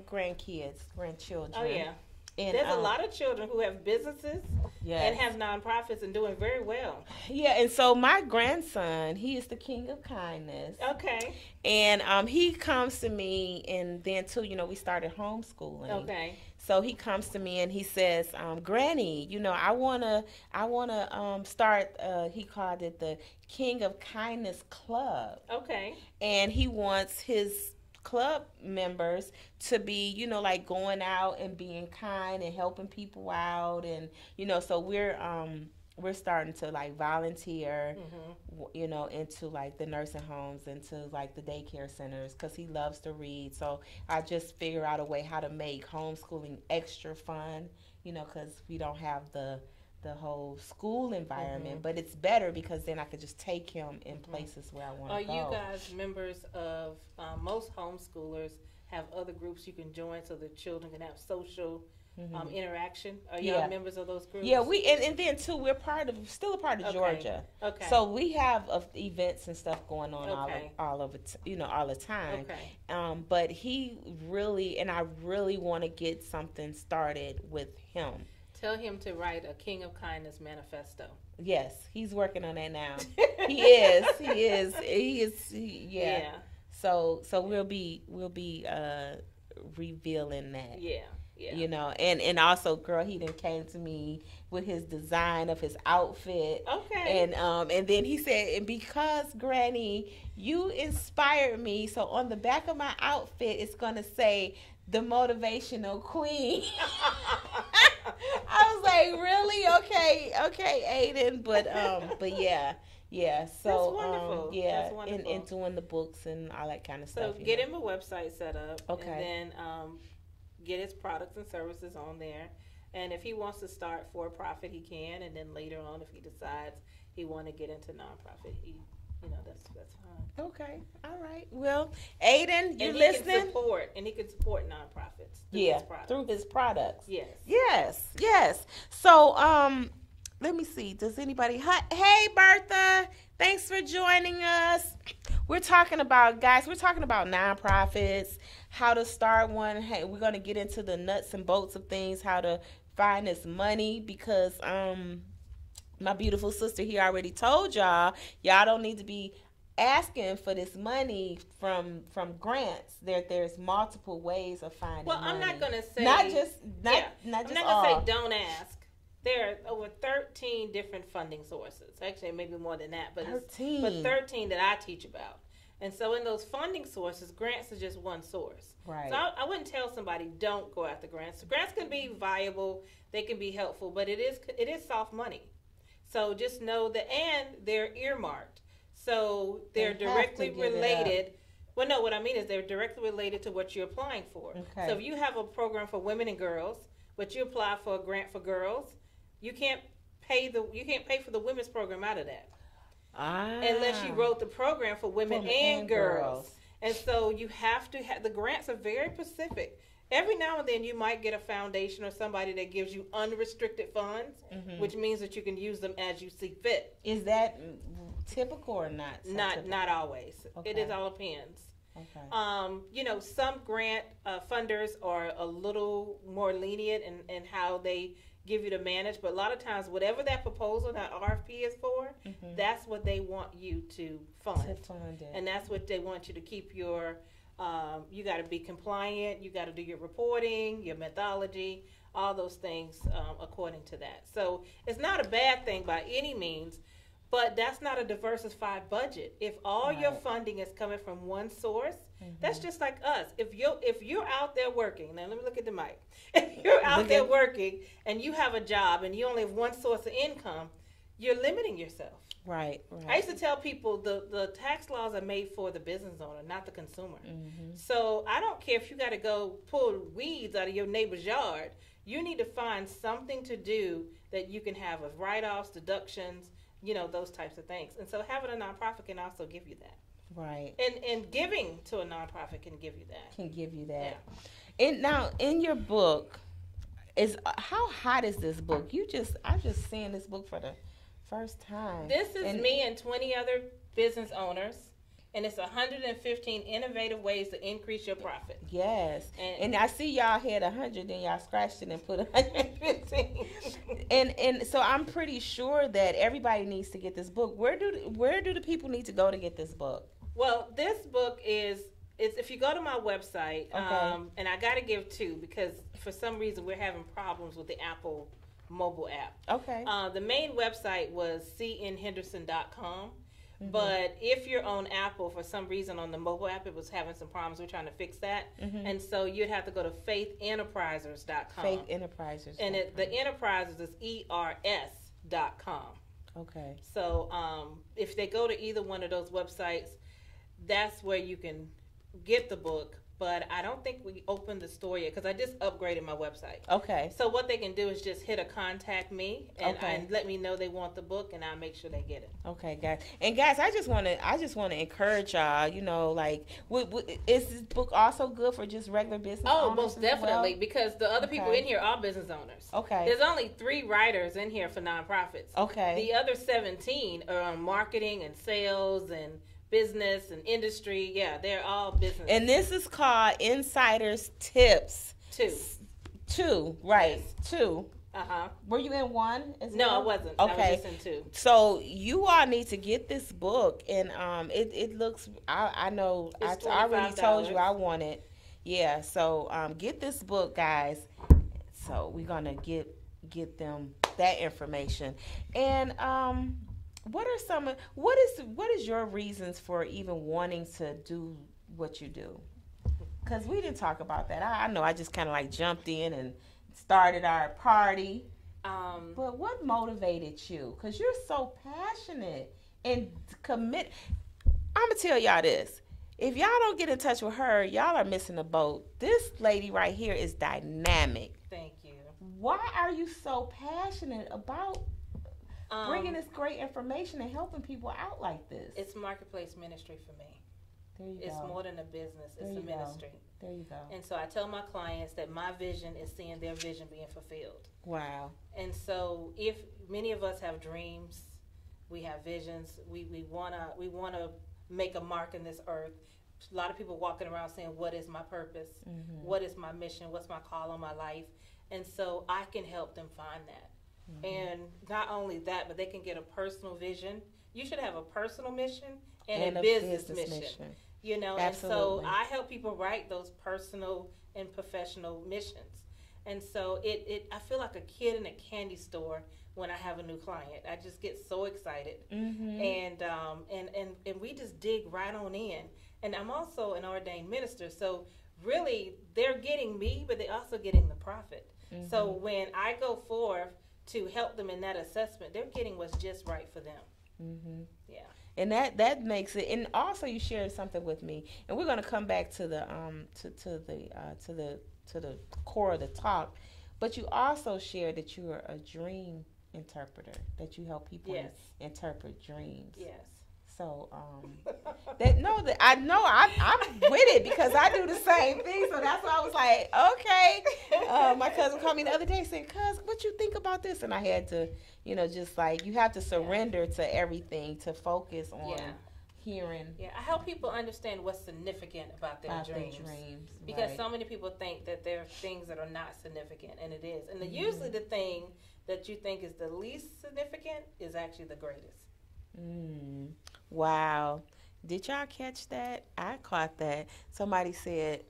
grandchildren. Oh, yeah. And there's a lot of children who have businesses yes. and have nonprofits and doing very well. Yeah, and so my grandson, he is the king of kindness. Okay. And he comes to me, and then too, we started homeschooling. Okay. So he comes to me and he says, Granny, I wanna start. He called it the King of Kindness Club. Okay. And he wants his club members to be, like going out and being kind and helping people out, and so we're starting to like volunteer, into like the nursing homes, into like the daycare centers, because he loves to read. So I just figure out a way how to make homeschooling extra fun, because we don't have the whole school environment, but it's better because then I could just take him in places where I want to go. Are you guys members of, most homeschoolers have other groups you can join so the children can have social interaction? Are y'all members of those groups? Yeah, and then too, we're still a part of Georgia. Okay. So we have events and stuff going on all over, all the time. Okay. But he really, and I really want to get something started with him. Tell him to write a King of Kindness manifesto. Yes, he's working on that now. He is. Yeah. So we'll be revealing that. Yeah. And also, girl, he then came to me with his design of his outfit. Okay. And then he said, and because Granny, you inspired me, so on the back of my outfit it's gonna say the motivational queen. I was like, really? Okay, Aiden. But yeah. So that's wonderful. That's wonderful. And doing the books and all that kind of stuff. So get him a website set up. Okay. And then get his products and services on there. And if he wants to start for profit, he can. And then later on, if he decides he want to get into nonprofit, that's fine. Okay. All right. Well, Aiden, you listening? He can support nonprofits. Through his products. Yes. So, let me see. Does anybody? Hey, Bertha. Thanks for joining us. We're talking about nonprofits, how to start one. Hey, we're going to get into the nuts and bolts of things, how to find this money, because my beautiful sister here already told y'all don't need to be asking for this money from grants. There's multiple ways of finding money. I'm not going to say not just I'm not going to say don't ask. There are over 13 different funding sources. Actually, maybe more than that, but 13 that I teach about. And so in those funding sources, grants are just one source. Right. So I wouldn't tell somebody don't go after grants. Grants can be viable, they can be helpful, but it is soft money. So just know that, and they're earmarked. So they're directly related. Well, no, what I mean is they're directly related to what you're applying for. Okay. So if you have a program for women and girls, but you apply for a grant for girls, you can't pay for the women's program out of that. Unless you wrote the program for women and girls. And so you have to have, the grants are very specific. Every now and then you might get a foundation or somebody that gives you unrestricted funds, which means that you can use them as you see fit. Is that typical or not? Not always. Okay. It all depends. Okay. Some grant funders are a little more lenient in how they give you to manage, but a lot of times whatever that proposal, that RFP is for, that's what they want you to fund. And that's what they want you to keep your you got to be compliant, you got to do your reporting, your methodology, all those things according to that. So it's not a bad thing by any means, but that's not a diversified budget. If all your funding is coming from one source, that's just like us. If you're out there working, now let me look at the mic. If you're out there working and you have a job and you only have one source of income, you're limiting yourself. Right. I used to tell people the tax laws are made for the business owner, not the consumer. So I don't care if you got to go pull weeds out of your neighbor's yard. You need to find something to do that you can have with write-offs, deductions, those types of things. And so having a nonprofit can also give you that. Right. And giving to a nonprofit can give you that. Yeah. And now in your book, how hot is this book? I'm just seeing this book for the first time. This is me and 20 other business owners And it's 115 innovative ways to increase your profit. Yes. And I see y'all had 100 and y'all scratched it and put 115. and so I'm pretty sure that everybody needs to get this book. Where do the people need to go to get this book? Well, this book is if you go to my website, and I got to give two because for some reason we're having problems with the Apple mobile app. Okay. The main website was cnhenderson.com. But if you're on Apple, for some reason on the mobile app, it was having some problems. We're trying to fix that. And so you'd have to go to faithenterprisers.com. Faithenterprisers. And the enterprises is ERS.com. Okay. So if they go to either one of those websites, that's where you can get the book. But I don't think we opened the store yet because I just upgraded my website. Okay. So what they can do is just hit a contact me and let me know they want the book, and I'll make sure they get it. Okay, guys. And guys, I just want to encourage y'all. You know, like, is this book also good for just regular business owners? Oh, most definitely, because the other people in here are business owners. Okay. There's only 3 writers in here for nonprofits. Okay. The other 17 are on marketing and sales and business and industry. Yeah, they're all business. And this is called Insider's Tips. 2, right? Yes. 2. Were you in 1 as well? No, I wasn't. Okay. I was just in 2. So you all need to get this book, and it looks. I know. I already told you I want it. Yeah. So get this book, guys. So we're gonna get them that information, and what is your reasons for even wanting to do what you do? Because we didn't talk about that. I know I just kind of like jumped in and started our party. But what motivated you? Because you're so passionate and commit. I'm going to tell y'all this. If y'all don't get in touch with her, y'all are missing the boat. This lady right here is dynamic. Thank you. Why are you so passionate about bringing this great information and helping people out like this? It's marketplace ministry for me. There you it's go. More than a business. It's a ministry. There you go. And so I tell my clients that my vision is seeing their vision being fulfilled. Wow. And so if many of us have dreams, we have visions, we wanna make a mark in this earth. A lot of people walking around saying, what is my purpose? What is my mission? What's my call on my life? And so I can help them find that. And not only that, but they can get a personal vision. You should have a personal mission and a business mission. You know, Absolutely. And so I help people write those personal and professional missions. And so I feel like a kid in a candy store when I have a new client. I just get so excited. And we just dig right on in. And I'm also an ordained minister, so really they're getting me, but they're also getting the prophet. So when I go forth to help them in that assessment, they're getting what's just right for them. Yeah. And that makes it. And also, you shared something with me, and we're going to come back to the to the core of the talk. But you also shared that you are a dream interpreter, that you help people interpret dreams. Yes. So I'm with it because I do the same thing. So that's why I was like, okay. My cousin called me the other day saying, "Cuz, what you think about this?" And I had to, just like you have to surrender to everything to focus on hearing. Yeah, I help people understand what's significant about their dreams. Because so many people think that there are things that are not significant, and it is. And usually the thing that you think is the least significant is actually the greatest. Wow. Did y'all catch that? I caught that. Somebody said,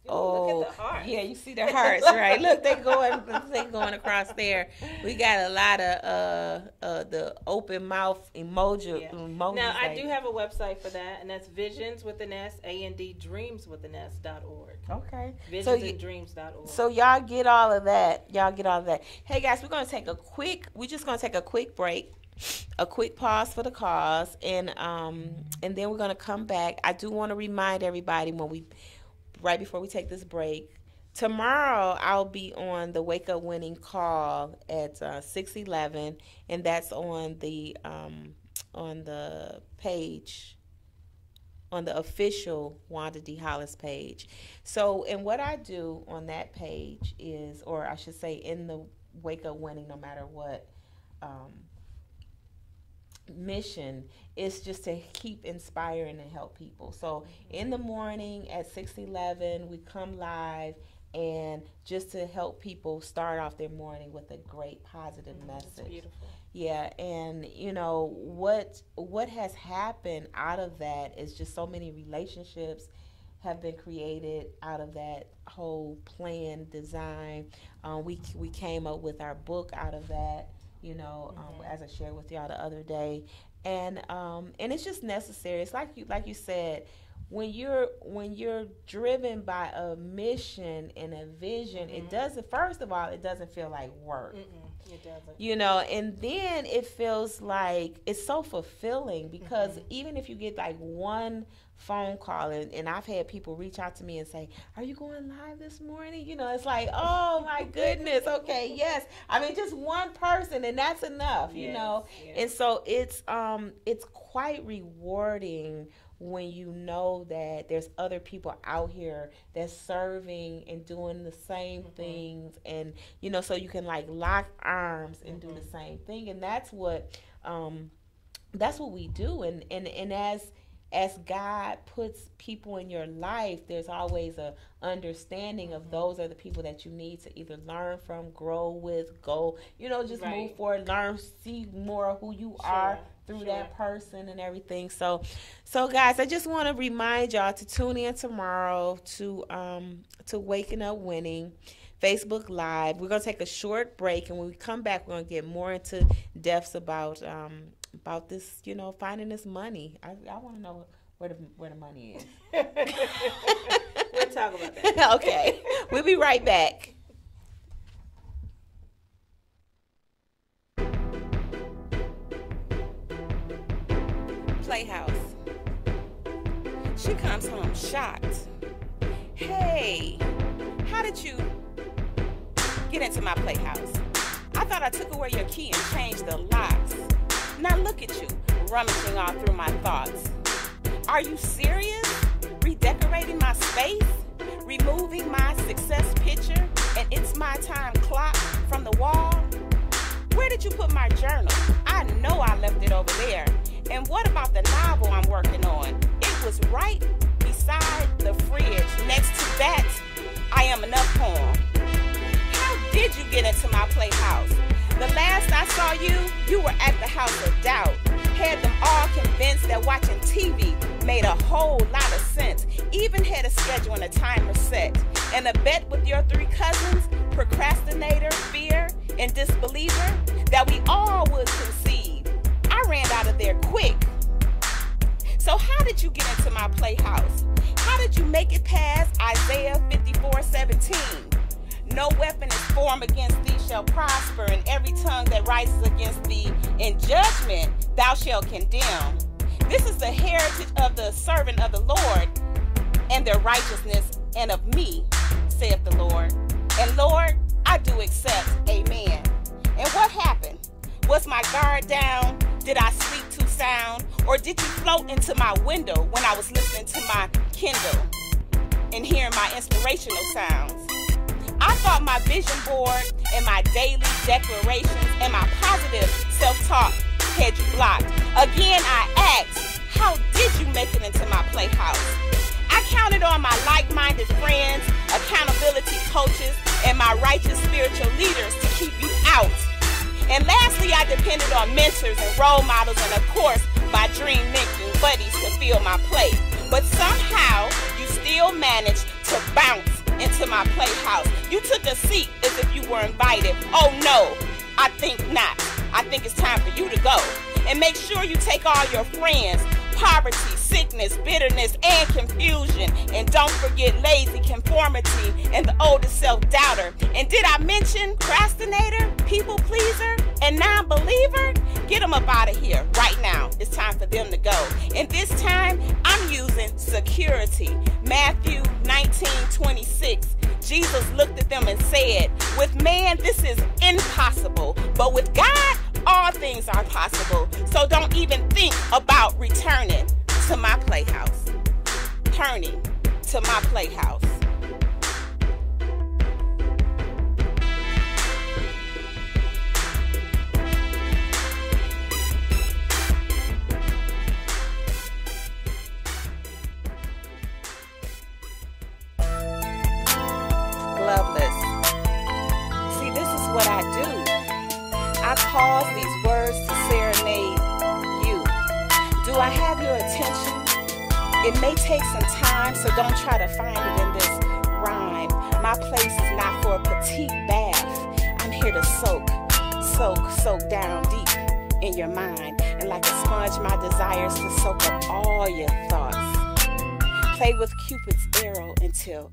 look at the hearts. Yeah, you see the hearts, right? Look, they going across there. We got a lot of the open mouth emojis. Now, I do have a website for that, and that's visions with an S, ANDdreamswithan.org. Okay. VisionsandDreams.org. So y'all get all of that. Hey guys, we're just gonna take a quick break. A quick pause for the cause, and then we're gonna come back. I do want to remind everybody right before we take this break, tomorrow I'll be on the Wake Up Winning call at 6:11, and that's on the page, on the official Wanda D. Hollis page. So, and what I do on that page is, or I should say, in the Wake Up Winning, no matter what. mission is just to keep inspiring and help people. So in the morning at 6:11, we come live, and just to help people start off their morning with a great positive message. That's beautiful. Yeah, and you know what has happened out of that is just so many relationships have been created out of that whole plan design. We came up with our book out of that, you know, as I shared with y'all the other day, and it's just necessary. It's like you said, when you're driven by a mission and a vision, it doesn't. First of all, it doesn't feel like work. It doesn't. You know, and then it feels like it's so fulfilling because even if you get like one phone call, and I've had people reach out to me and say, "Are you going live this morning?" You know, it's like, oh my goodness, okay, yes. I mean, just one person, and that's enough, you know. Yes. And so it's quite rewarding when you know that there's other people out here that's serving and doing the same things, and you know, so you can like lock arms and do the same thing, and that's what we do, and as God puts people in your life, there's always a understanding of those are the people that you need to either learn from, grow with, go, you know, just move forward, learn, see more of who you are through that person and everything. So guys, I just want to remind y'all to tune in tomorrow to Waking Up Winning Facebook Live. We're going to take a short break, and when we come back, we're going to get more into depths about this, you know, finding this money. I want to know where the money is. We'll talk about that. Okay. We'll be right back. Playhouse. She comes home shocked. Hey, how did you get into my playhouse? I thought I took away your key and changed the locks. Now look at you, rummaging all through my thoughts. Are you serious? Redecorating my space? Removing my success picture and it's my time clock from the wall? Where did you put my journal? I know I left it over there. And what about the novel I'm working on? It was right beside the fridge next to that I Am Enough poem. How did you get into my playhouse? The last I saw you, you were at the House of Doubt. Had them all convinced that watching TV made a whole lot of sense. Even had a schedule and a timer set. And a bet with your 3 cousins, procrastinator, fear, and disbeliever, that we all would concede. I ran out of there quick. So how did you get into my playhouse? How did you make it past Isaiah 54:17? No weapon is formed against thee shall prosper, and every tongue that rises against thee in judgment thou shalt condemn. This is the heritage of the servant of the Lord, and their righteousness, and of me, saith the Lord. And Lord, I do accept. Amen. And what happened? Was my guard down? Did I sleep too sound? Or did you float into my window when I was listening to my Kindle and hearing my inspirational sounds? I thought my vision board and my daily declarations and my positive self-talk had you blocked. Again, I asked, how did you make it into my playhouse? I counted on my like-minded friends, accountability coaches, and my righteous spiritual leaders to keep you out. And lastly, I depended on mentors and role models and, of course, my dream making buddies to fill my plate. But somehow, you still managed to bounce into my playhouse. You took a seat as if you were invited. Oh no, I think not. I think it's time for you to go. And make sure you take all your friends, poverty, sickness, bitterness, and confusion. And don't forget lazy conformity and the oldest self-doubter. And did I mention procrastinator, people pleaser, and non-believer? Get them up out of here right now. It's time for them to go. And this time, I'm using security. Matthew 19:26. Jesus looked at them and said, with man, this is impossible, but with God, all things are possible. So don't even think about returning to my playhouse. Turning to my playhouse. attention? It may take some time, so don't try to find it in this rhyme. My place is not for a petite bath. I'm here to soak down deep in your mind. And like a sponge, my desires to soak up all your thoughts. Play with Cupid's arrow until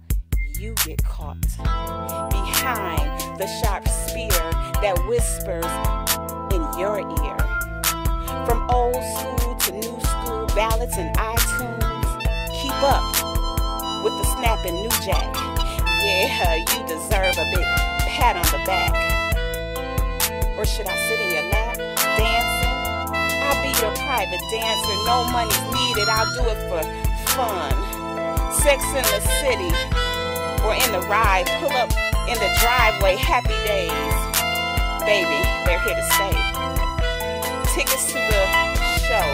you get caught behind the sharp spear that whispers in your ear. From old school to new school, ballads and iTunes, keep up with the snapping new jack. Yeah, you deserve a big pat on the back. Or should I sit in your lap, dancing? I'll be your private dancer, no money's needed, I'll do it for fun. Sex in the city, or in the ride, pull up in the driveway, happy days. Baby, they're here to stay. Tickets to the show,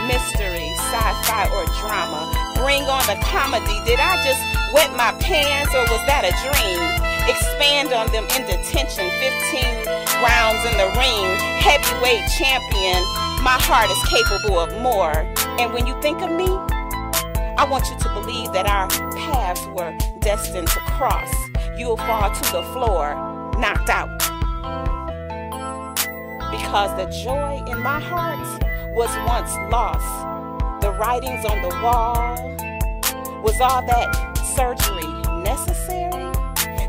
mystery, sci-fi, or drama. Bring on the comedy. Did I just wet my pants, or was that a dream? Expand on them in detention, 15 rounds in the ring. Heavyweight champion, my heart is capable of more. And when you think of me, I want you to believe that our paths were destined to cross. You'll fall to the floor, knocked out. Because the joy in my heart was once lost. The writings on the wall, was all that surgery necessary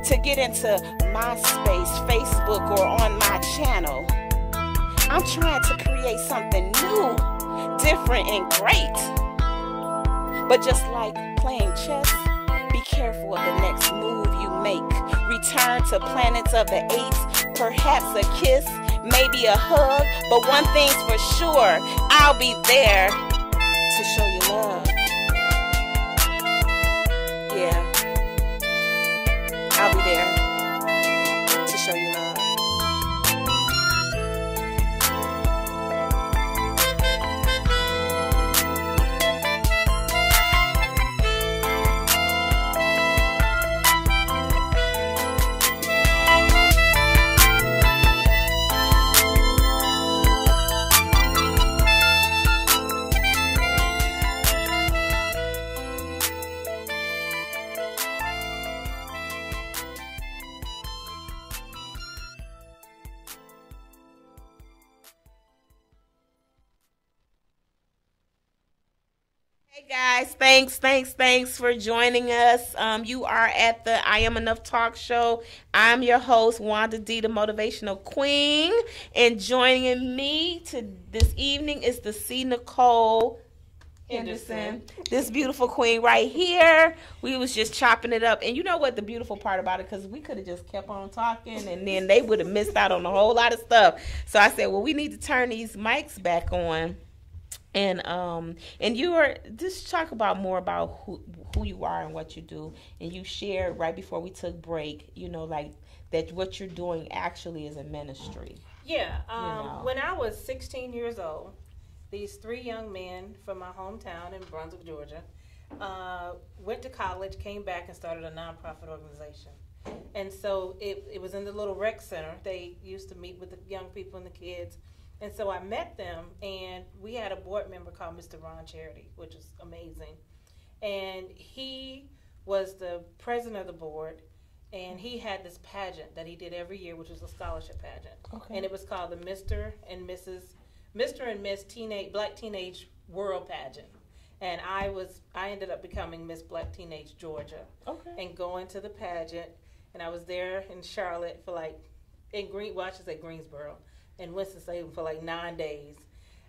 to get into MySpace, Facebook, or on my channel? I'm trying to create something new, different, and great. But just like playing chess, be careful of the next move you make. Return to planets of the apes, perhaps a kiss, maybe a hug. But one thing's for sure, I'll be there to show you love. Yeah, I'll be there to show you love. Hey guys, thanks for joining us. You are at the I Am Enough Talk Show. I'm your host, Wanda D, the Motivational Queen, and joining me this evening is the C. Nicole Henderson, this beautiful queen right here. We was just chopping it up, and you know what the beautiful part about it, because we could have just kept on talking, and then they would have missed out on a whole lot of stuff. So I said, well, we need to turn these mics back on. And you are just talk about more about who you are and what you do, and you shared right before we took break, you know, like that what you're doing actually is a ministry. Yeah. When I was 16 years old, these three young men from my hometown in Brunswick, Georgia, went to college, came back, and started a nonprofit organization. And so it was in the little rec center. They used to meet with the young people and the kids. And so I met them, and we had a board member called Mr. Ron Charity, which was amazing. And he was the president of the board, and he had this pageant that he did every year, which was a scholarship pageant. Okay. And it was called the Mr. and Miss Black Teenage World Pageant. And I ended up becoming Miss Black Teenage Georgia. Okay. And going to the pageant, and I was there in Charlotte for Greensboro. In Winston-Salem for 9 days.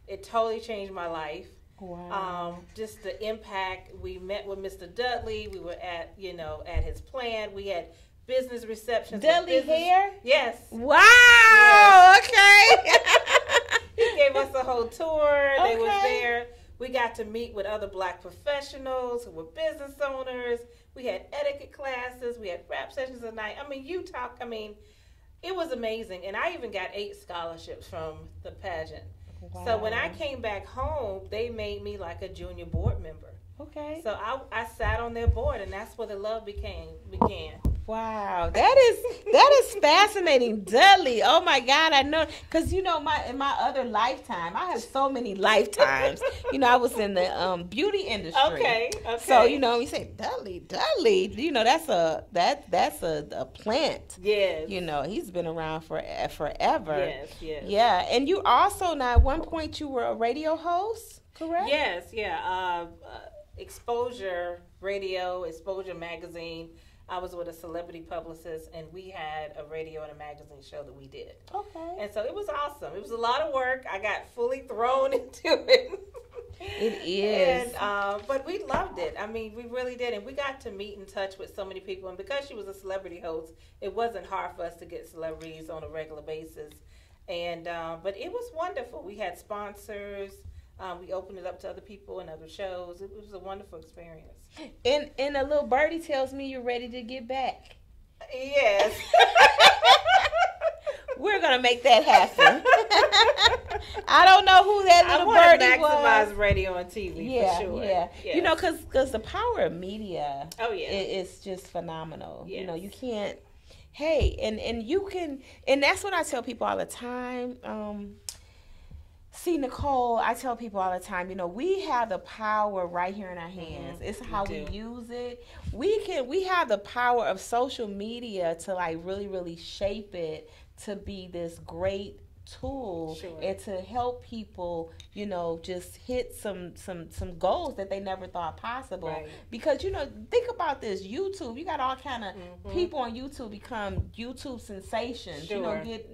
It totally changed my life. Wow. Just the impact. We met with Mr. Dudley. We were at his plant. We had business receptions. Dudley here? Yes. Wow. Yes. Okay. He gave us a whole tour. Okay. They was there. We got to meet with other black professionals who were business owners. We had etiquette classes. We had rap sessions at night. It was amazing, and I even got 8 scholarships from the pageant. Wow. So when I came back home, they made me like a junior board member. Okay. So I sat on their board, and that's where the love began. Wow, that is fascinating, Dudley. Oh my God, I know, because in my other lifetime, I have so many lifetimes. I was in the beauty industry. Okay. So we say Dudley. That's a plant. Yes. He's been around forever. Yes. Yeah, and you also now at one point you were a radio host, correct? Yes. Yeah. Exposure Radio, Exposure Magazine. I was with a celebrity publicist, and we had a radio and a magazine show that we did. Okay. And so it was awesome. It was a lot of work. I got fully thrown into it. It is. But we loved it. I mean, we really did. And we got to meet and touch with so many people. And because she was a celebrity host, it wasn't hard for us to get celebrities on a regular basis. And but it was wonderful. We had sponsors. We opened it up to other people and other shows. It was a wonderful experience. And a little birdie tells me you're ready to get back. Yes. We're going to make that happen. I don't know who that little birdie was. I want to maximize radio and TV for sure. Yeah. Yes. Because the power of media is just phenomenal. Yes. You can't, and you can, and that's what I tell people all the time. See, Nicole, I tell people all the time, we have the power right here in our hands. Mm-hmm. It's how we use it. We have the power of social media to really, really shape it to be this great tool and to help people, just hit some goals that they never thought possible. Right. Because, think about this, YouTube, you got all kind of people on YouTube become YouTube sensations, get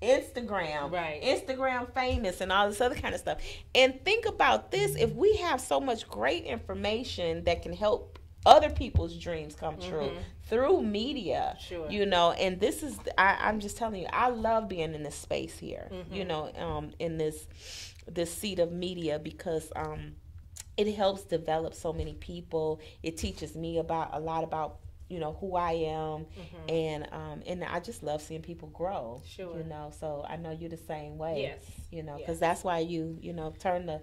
Instagram, right. Instagram famous and all this other kind of stuff. And think about this, if we have so much great information that can help other people's dreams come true through media, and this is, I'm just telling you, I love being in this space here, in this seat of media, because it helps develop so many people. It teaches me a lot about who I am, and I just love seeing people grow. So I know you're the same way. Yes. Because that's why you turn the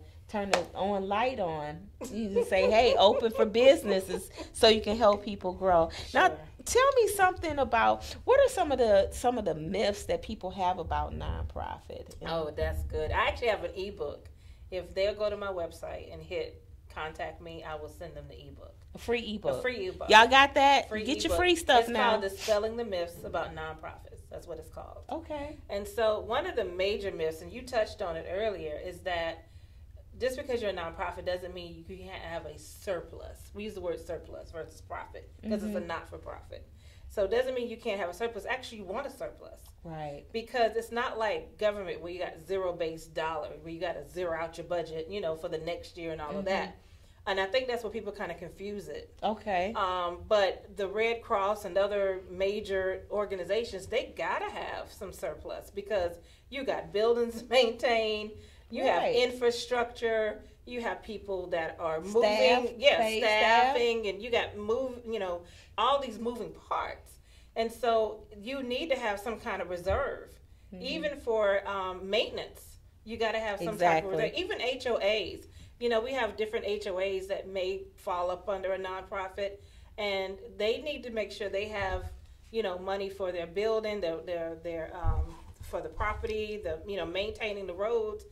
on light on. You just say, hey, open for businesses so you can help people grow. Now, tell me something about what are some of the myths that people have about nonprofit. Oh, that's good. I actually have an ebook. If they'll go to my website and hit contact me, I will send them the ebook. A free ebook. A free ebook. Y'all got that? Free Get ebook. your free stuff it's now. It's called Dispelling the Myths About Nonprofits. That's what it's called. Okay. And so one of the major myths, and you touched on it earlier, is that just because you're a nonprofit doesn't mean you can't have a surplus. We use the word surplus versus profit because it's a not-for-profit. So it doesn't mean you can't have a surplus. Actually, you want a surplus. Right. Because it's not like government where you got zero-based dollar, where you got to zero out your budget, for the next year and all of that. And I think that's where people kind of confuse it. Okay. But the Red Cross and other major organizations, they got to have some surplus because you got buildings to maintain, you have infrastructure, you have people that are moving, staffing, and you got all these moving parts. And so you need to have some kind of reserve. Even for maintenance, you got to have some type of reserve. Even HOAs. We have different HOAs that may fall up under a nonprofit, and they need to make sure they have, money for their building, their for the property, maintaining the roads,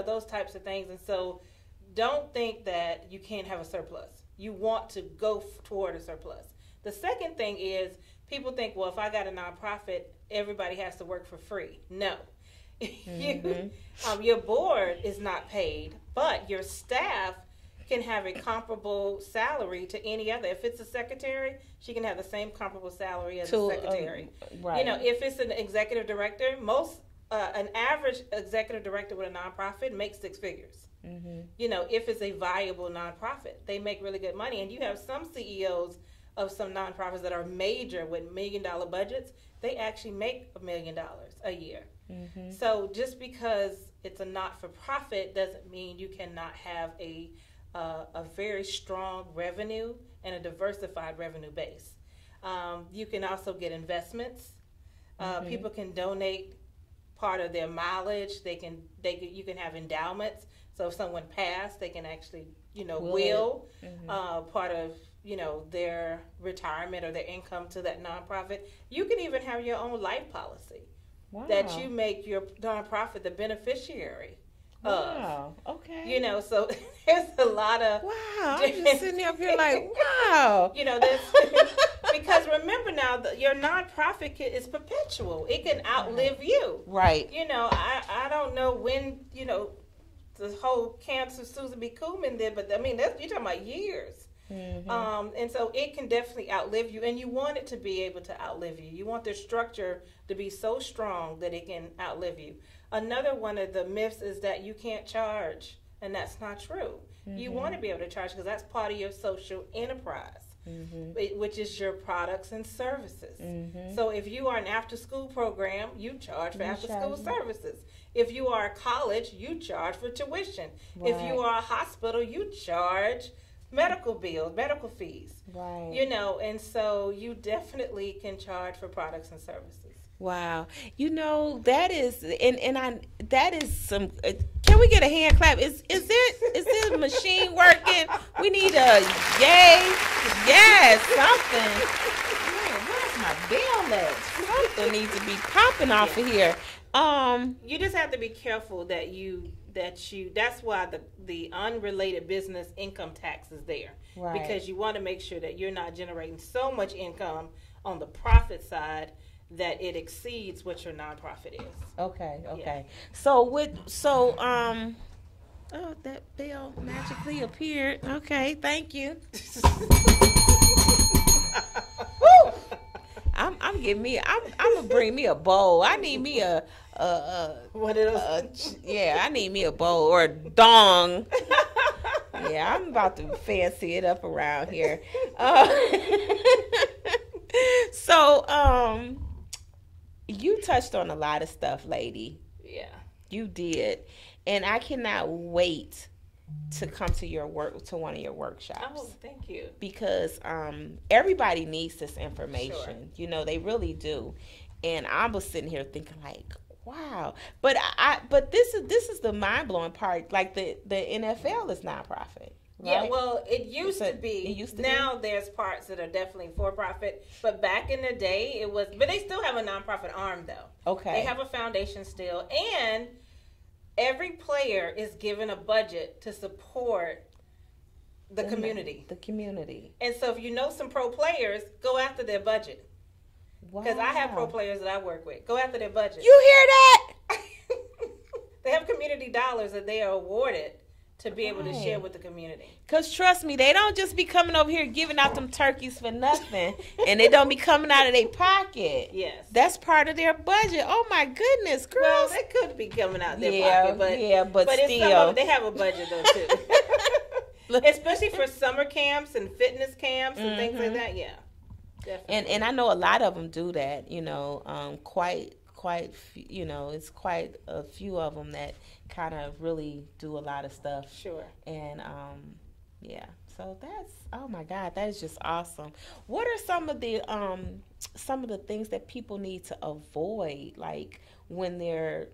those types of things. And so don't think that you can't have a surplus. You want to go toward a surplus. The second thing is people think, well, if I got a nonprofit, everybody has to work for free. No. Your board is not paid, but your staff can have a comparable salary to any other. If it's a secretary, she can have the same comparable salary as a secretary. Right. If it's an executive director, an average executive director with a nonprofit makes six figures. If it's a viable nonprofit, they make really good money. And you have some CEOs of some nonprofits that are major with $1 million budgets. They actually make $1 million a year. So just because it's a not-for-profit doesn't mean you cannot have a very strong revenue and a diversified revenue base. You can also get investments. People can donate part of their mileage. You can have endowments. So if someone passed, they can actually, Will part of, their retirement or their income to that nonprofit. You can even have your own life policy that you make your nonprofit the beneficiary of. Wow. Okay. So there's a lot of wow. I'm just sitting up here like, wow. there's because remember now, your nonprofit is perpetual. It can outlive you. Right. I don't know when the whole cancer Susan B. Komen did, but I mean you're talking about years. Mm-hmm. And so it can definitely outlive you, and you want it to be able to outlive you. You want the structure to be so strong that it can outlive you. Another one of the myths is that you can't charge, and that's not true. Mm-hmm. You want to be able to charge because that's part of your social enterprise, which is your products and services. Mm-hmm. So if you are an after-school program, you charge for after-school services. If you are a college, you charge for tuition. Right. If you are a hospital, you charge medical bills, medical fees. Right. And so you definitely can charge for products and services. Wow. That is that is some can we get a hand clap? Is this machine working? We need a yay. Yes, something. Man, where's my bell at? Something needs to be popping off of here. You just have to be careful that that's why the unrelated business income tax is there. Right. Because you want to make sure that you're not generating so much income on the profit side that it exceeds what your nonprofit is. Okay. Yeah. Oh, that bell magically appeared. Okay, thank you. Woo! I'm gonna bring me a bowl. I need me a what is I need me a bowl or a dong. Yeah, I'm about to fancy it up around here. So, you touched on a lot of stuff, lady. Yeah, you did, and I cannot wait to come to one of your workshops. Oh, thank you. Because everybody needs this information. Sure. They really do. And I was sitting here thinking like, wow. But this is the mind blowing part. Like the NFL is nonprofit. Right? Yeah, well, it used to be. It used to now there's parts that are definitely for profit, but back in the day it was. But they still have a nonprofit arm though. Okay. They have a foundation still, and every player is given a budget to support the community. The community. And so if you know some pro players, go after their budget. Because I have pro players that I work with. Go after their budget. You hear that? They have community dollars that they are awarded to be able to share with the community. Because trust me, they don't just be coming over here giving out them turkeys for nothing. And they don't be coming out of their pocket. Yes. That's part of their budget. Oh, my goodness, girls. Well, they could be coming out of their pocket. But still. It's some of it, they have a budget, though, too. Especially for summer camps and fitness camps and things like that, yeah. Definitely. And I know a lot of them do that, quite, it's quite a few of them that kind of really do a lot of stuff. Sure. And, so that's, oh my God, that is just awesome. What are some of the things that people need to avoid, like when they're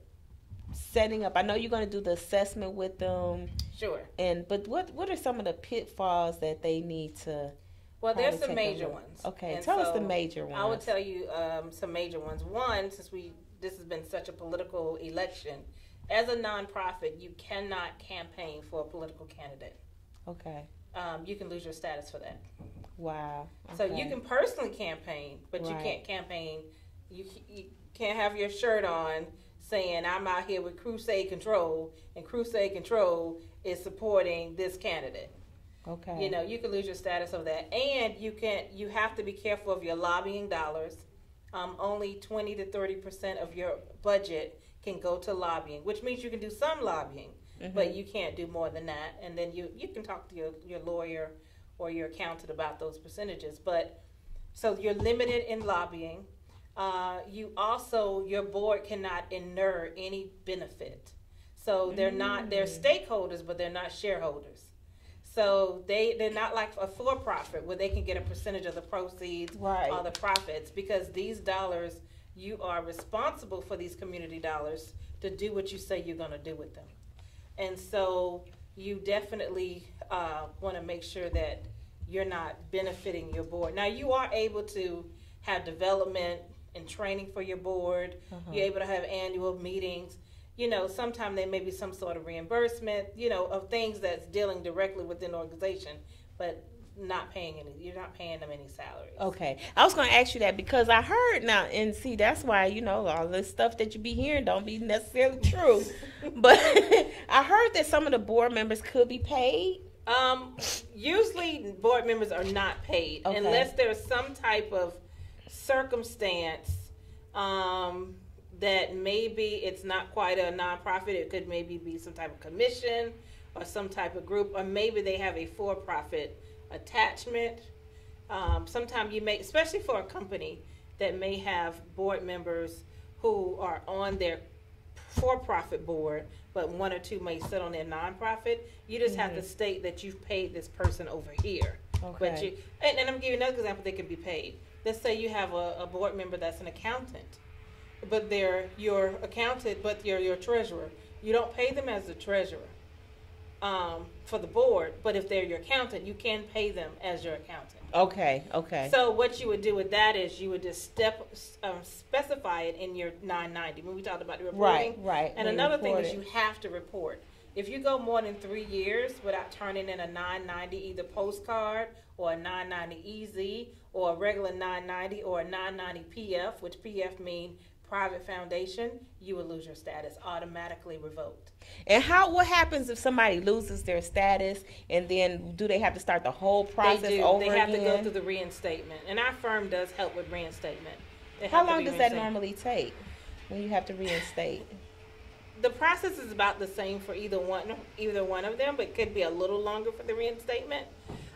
setting up? I know you're going to do the assessment with them. Sure. But what are some of the pitfalls that they need to? Well, there's some major ones. Okay, and tell us the major ones. I will tell you some major ones. One, since this has been such a political election, as a nonprofit, you cannot campaign for a political candidate. Okay. You can lose your status for that. Wow. Okay. So you can personally campaign, but you can't campaign. You can't have your shirt on saying, I'm out here with Crusade Control, and Crusade Control is supporting this candidate. Okay. You can lose your status of that, and you have to be careful of your lobbying dollars. Only 20 to 30% of your budget can go to lobbying, which means you can do some lobbying, but you can't do more than that. And then you can talk to your lawyer or your accountant about those percentages. But so you're limited in lobbying. Your board cannot inure any benefit. So they're stakeholders, but they're not shareholders. So they're not like a for-profit where they can get a percentage of the proceeds or the profits, because these dollars, you are responsible for these community dollars to do what you say you're going to do with them. And so you definitely want to make sure that you're not benefiting your board. Now, you are able to have development and training for your board. You're able to have annual meetings. Sometimes there may be some sort of reimbursement, of things that's dealing directly within the organization, but you're not paying them any salaries. Okay. I was going to ask you that because I heard now, and see, that's why, all this stuff that you be hearing don't be necessarily true. But I heard that some of the board members could be paid. Usually board members are not paid unless there's some type of circumstance that maybe it's not quite a nonprofit. It could maybe be some type of commission or some type of group, or maybe they have a for-profit attachment. Sometimes you may, especially for a company that may have board members who are on their for-profit board, but one or two may sit on their nonprofit. You just have to state that you've paid this person over here. Okay. But and I'm gonna give you another example. They can be paid. Let's say you have a board member that's an accountant, but they're your accountant, but you're your treasurer. You don't pay them as the treasurer for the board, but if they're your accountant, you can pay them as your accountant. Okay. So what you would do with that is you would just specify it in your 990 when we talked about the reporting. Right. And another thing is you have to report. If you go more than 3 years without turning in a 990, either postcard or a 990 EZ or a regular 990 or a 990 PF, which PF means private foundation, you will lose your status, automatically revoked. And what happens if somebody loses their status, and then do they have to start the whole process over again? They have to go through the reinstatement, and our firm does help with reinstatement. How long does that normally take when you have to reinstate? The process is about the same for either one of them, but it could be a little longer for the reinstatement.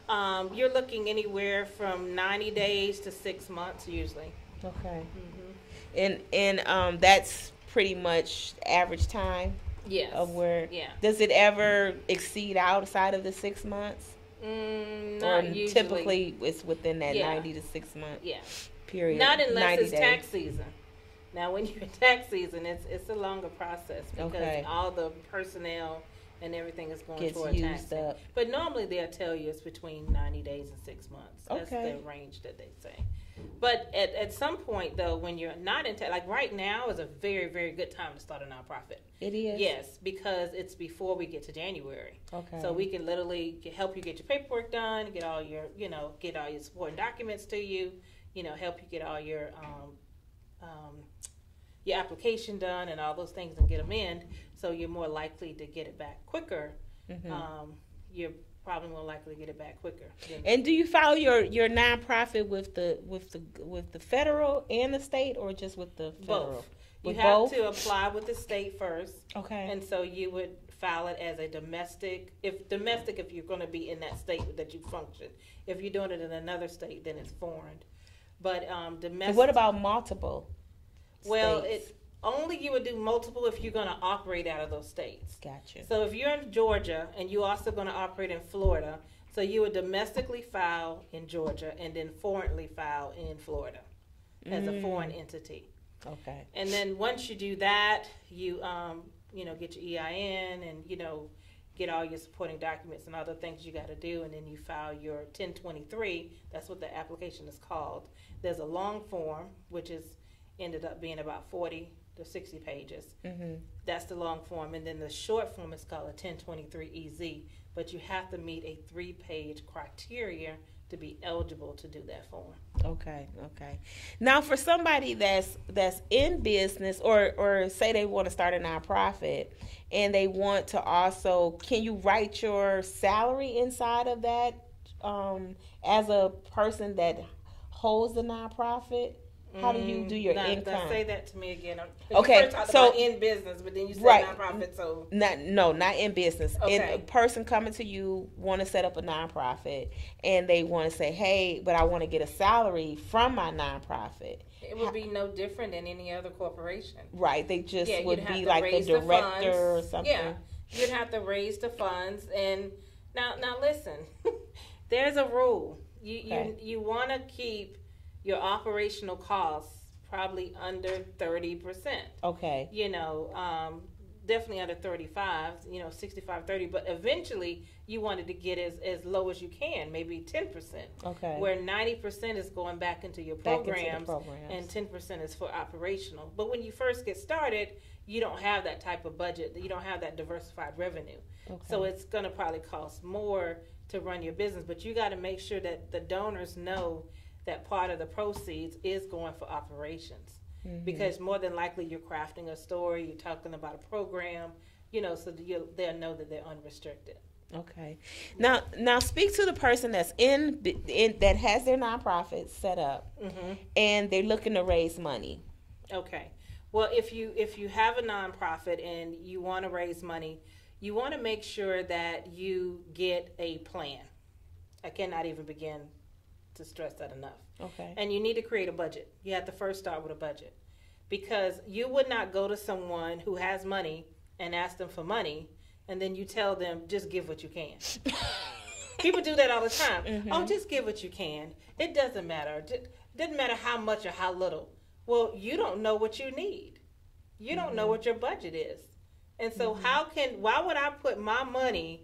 You're looking anywhere from 90 days to 6 months usually. Okay. And that's pretty much average time. Yes. Of where. Yeah. Does it ever exceed outside of the 6 months? Not usually. Typically, it's within that 90 to 6 month period. Not unless it's days. Tax season. Now, when you're in tax season, it's a longer process because all the personnel and everything is going toward tax. But normally they'll tell you it's between 90 days and 6 months. That's the range that they say. But at some point, though, when you're not in tax, like right now is a very, very good time to start a nonprofit. It is? Yes, because it's before we get to January. Okay. So we can literally help you get your paperwork done, get all your supporting documents to you, help you get all your application done and all those things and get them in, so you're more likely to get it back quicker. You're probably more likely to get it back quicker. And do you file your nonprofit with the federal and the state, or just with the federal? Both. You have to apply with the state first. Okay. And so you would file it as a domestic. If you're going to be in that state that you function. If you're doing it in another state, then it's foreign. But domestic. And what about multiple? Well, states? You would do multiple if you're going to operate out of those states. Gotcha. So if you're in Georgia and you're also going to operate in Florida, so you would domestically file in Georgia and then foreignly file in Florida as a foreign entity. Okay. And then once you do that, you get your EIN and get all your supporting documents and other things you got to do, and then you file your 1023. That's what the application is called. There's a long form, which ended up being about 40 to 60 pages. That's the long form, and then the short form is called a 1023 EZ. But you have to meet a 3-page criteria to be eligible to do that form. Okay. Now, for somebody that's in business, or say they want to start a nonprofit, and they want to also, can you write your salary inside of that as a person that holds the nonprofit? How do you do your income? Say that to me again. Okay, you first talked about in business, but then you said nonprofit. So not in business. Okay. A person coming to you want to set up a nonprofit, and they want to say, "Hey, but I want to get a salary from my nonprofit." It would be no different than any other corporation. Right. They just would be like the director or something. Yeah, you'd have to raise the funds. And now listen, there's a rule. You want to keep your operational costs probably under 30%. Okay. definitely under 35, 65, 30, but eventually you wanted to get as low as you can, maybe 10%. Okay. Where 90% is going back into your programs, and 10% is for operational. But when you first get started, you don't have that type of budget. You don't have that diversified revenue. Okay. So it's going to probably cost more to run your business, but you got to make sure that the donors know that part of the proceeds is going for operations. Mm-hmm. Because more than likely you're crafting a story, you're talking about a program, so they'll know that they're unrestricted. Okay. Now speak to the person that's in that has their nonprofit set up, mm-hmm. and they're looking to raise money. Okay. Well, if you have a nonprofit and you want to raise money, you want to make sure that you get a plan. I cannot even begin to stress that enough. Okay. And you need to create a budget. You have to first start with a budget, because you would not go to someone who has money and ask them for money, and then you tell them, just give what you can. People do that all the time. Mm-hmm. Oh, just give what you can. It doesn't matter. It doesn't matter how much or how little. Well, you don't know what you need. You don't know what your budget is. And so why would I put my money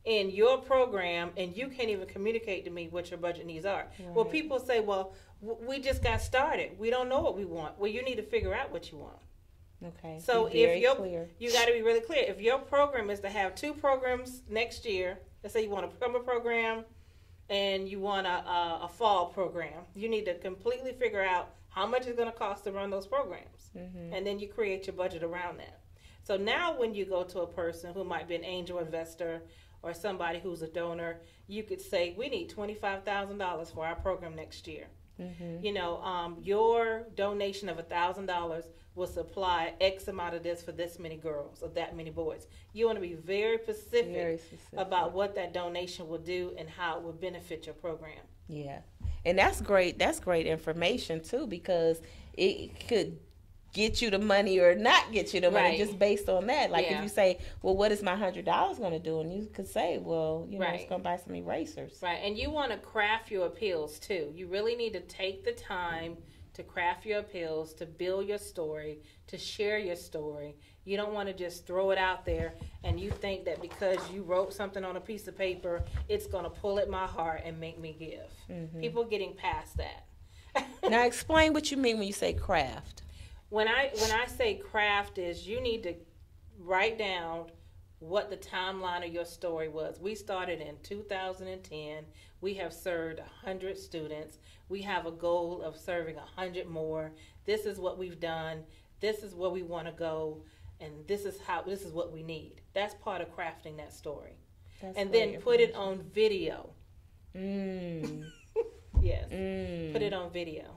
in your program and you can't even communicate to me what your budget needs are? Right. Well, people say, well, we just got started. We don't know what we want. Well, you need to figure out what you want. Okay. So you got to be really clear. If your program is to have 2 programs next year, let's say you want a summer program and you want a fall program, you need to completely figure out how much it's going to cost to run those programs. Mm-hmm. And then you create your budget around that. So now when you go to a person who might be an angel investor or somebody who's a donor, you could say, we need $25,000 for our program next year. Mm-hmm. Your donation of $1,000 will supply X amount of this for this many girls or that many boys. You want to be very specific about what that donation will do and how it will benefit your program. Yeah. And that's great. That's great information too, because it could get you the money or not get you the money just based on that. Like if you say, well, what is my $100 going to do? And you could say, well, it's going to buy some erasers. Right. And you want to craft your appeals too. You really need to take the time to craft your appeals, to build your story, to share your story. You don't want to just throw it out there and you think that because you wrote something on a piece of paper, it's going to pull at my heart and make me give. Mm-hmm. People getting past that. Now explain what you mean when you say craft. When I say craft is you need to write down what the timeline of your story was. We started in 2010. We have served 100 students. We have a goal of serving 100 more. This is what we've done. This is where we want to go. And this is what we need. That's part of crafting that story. And then put it on video. Yes. Put it on video.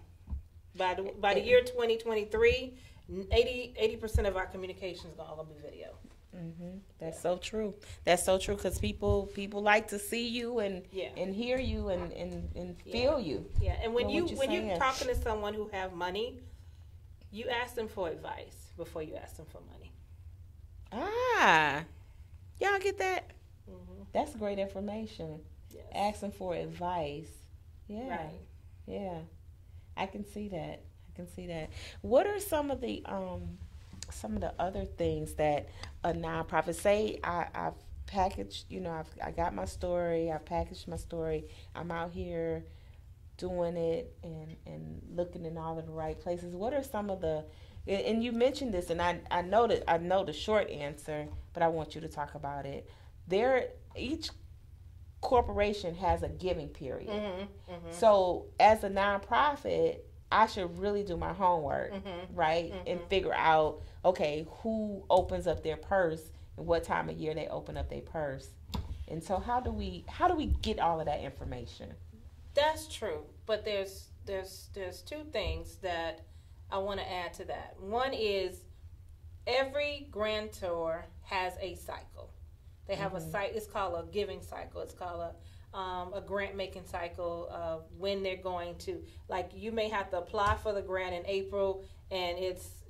By the year 2023, 80% of our communications are going to be video. Mm-hmm. That's so true. That's so true, because people like to see you and hear you and feel you. Yeah, and when you're talking to someone who have money, you ask them for advice before you ask them for money. Y'all get that? Mm-hmm. That's great information. Yes. Asking for advice. Yeah. Right. Yeah. I can see that. What are some of the other things that a nonprofit, say I've packaged, I got my story, I've packaged my story, I'm out here doing it and looking in all of the right places. What are some of the, and you mentioned this, and I know the short answer, but I want you to talk about it. Each corporation has a giving period. Mm-hmm, mm-hmm. So as a nonprofit, I should really do my homework, right? Mm-hmm. And figure out, okay, who opens up their purse and what time of year they open up their purse. And so how do we get all of that information? That's true. But there's 2 things that I want to add to that. One is every grantor has a cycle. They have a cycle. It's called a giving cycle. It's called a grant making cycle of when they're going to, like, you may have to apply for the grant in April and it's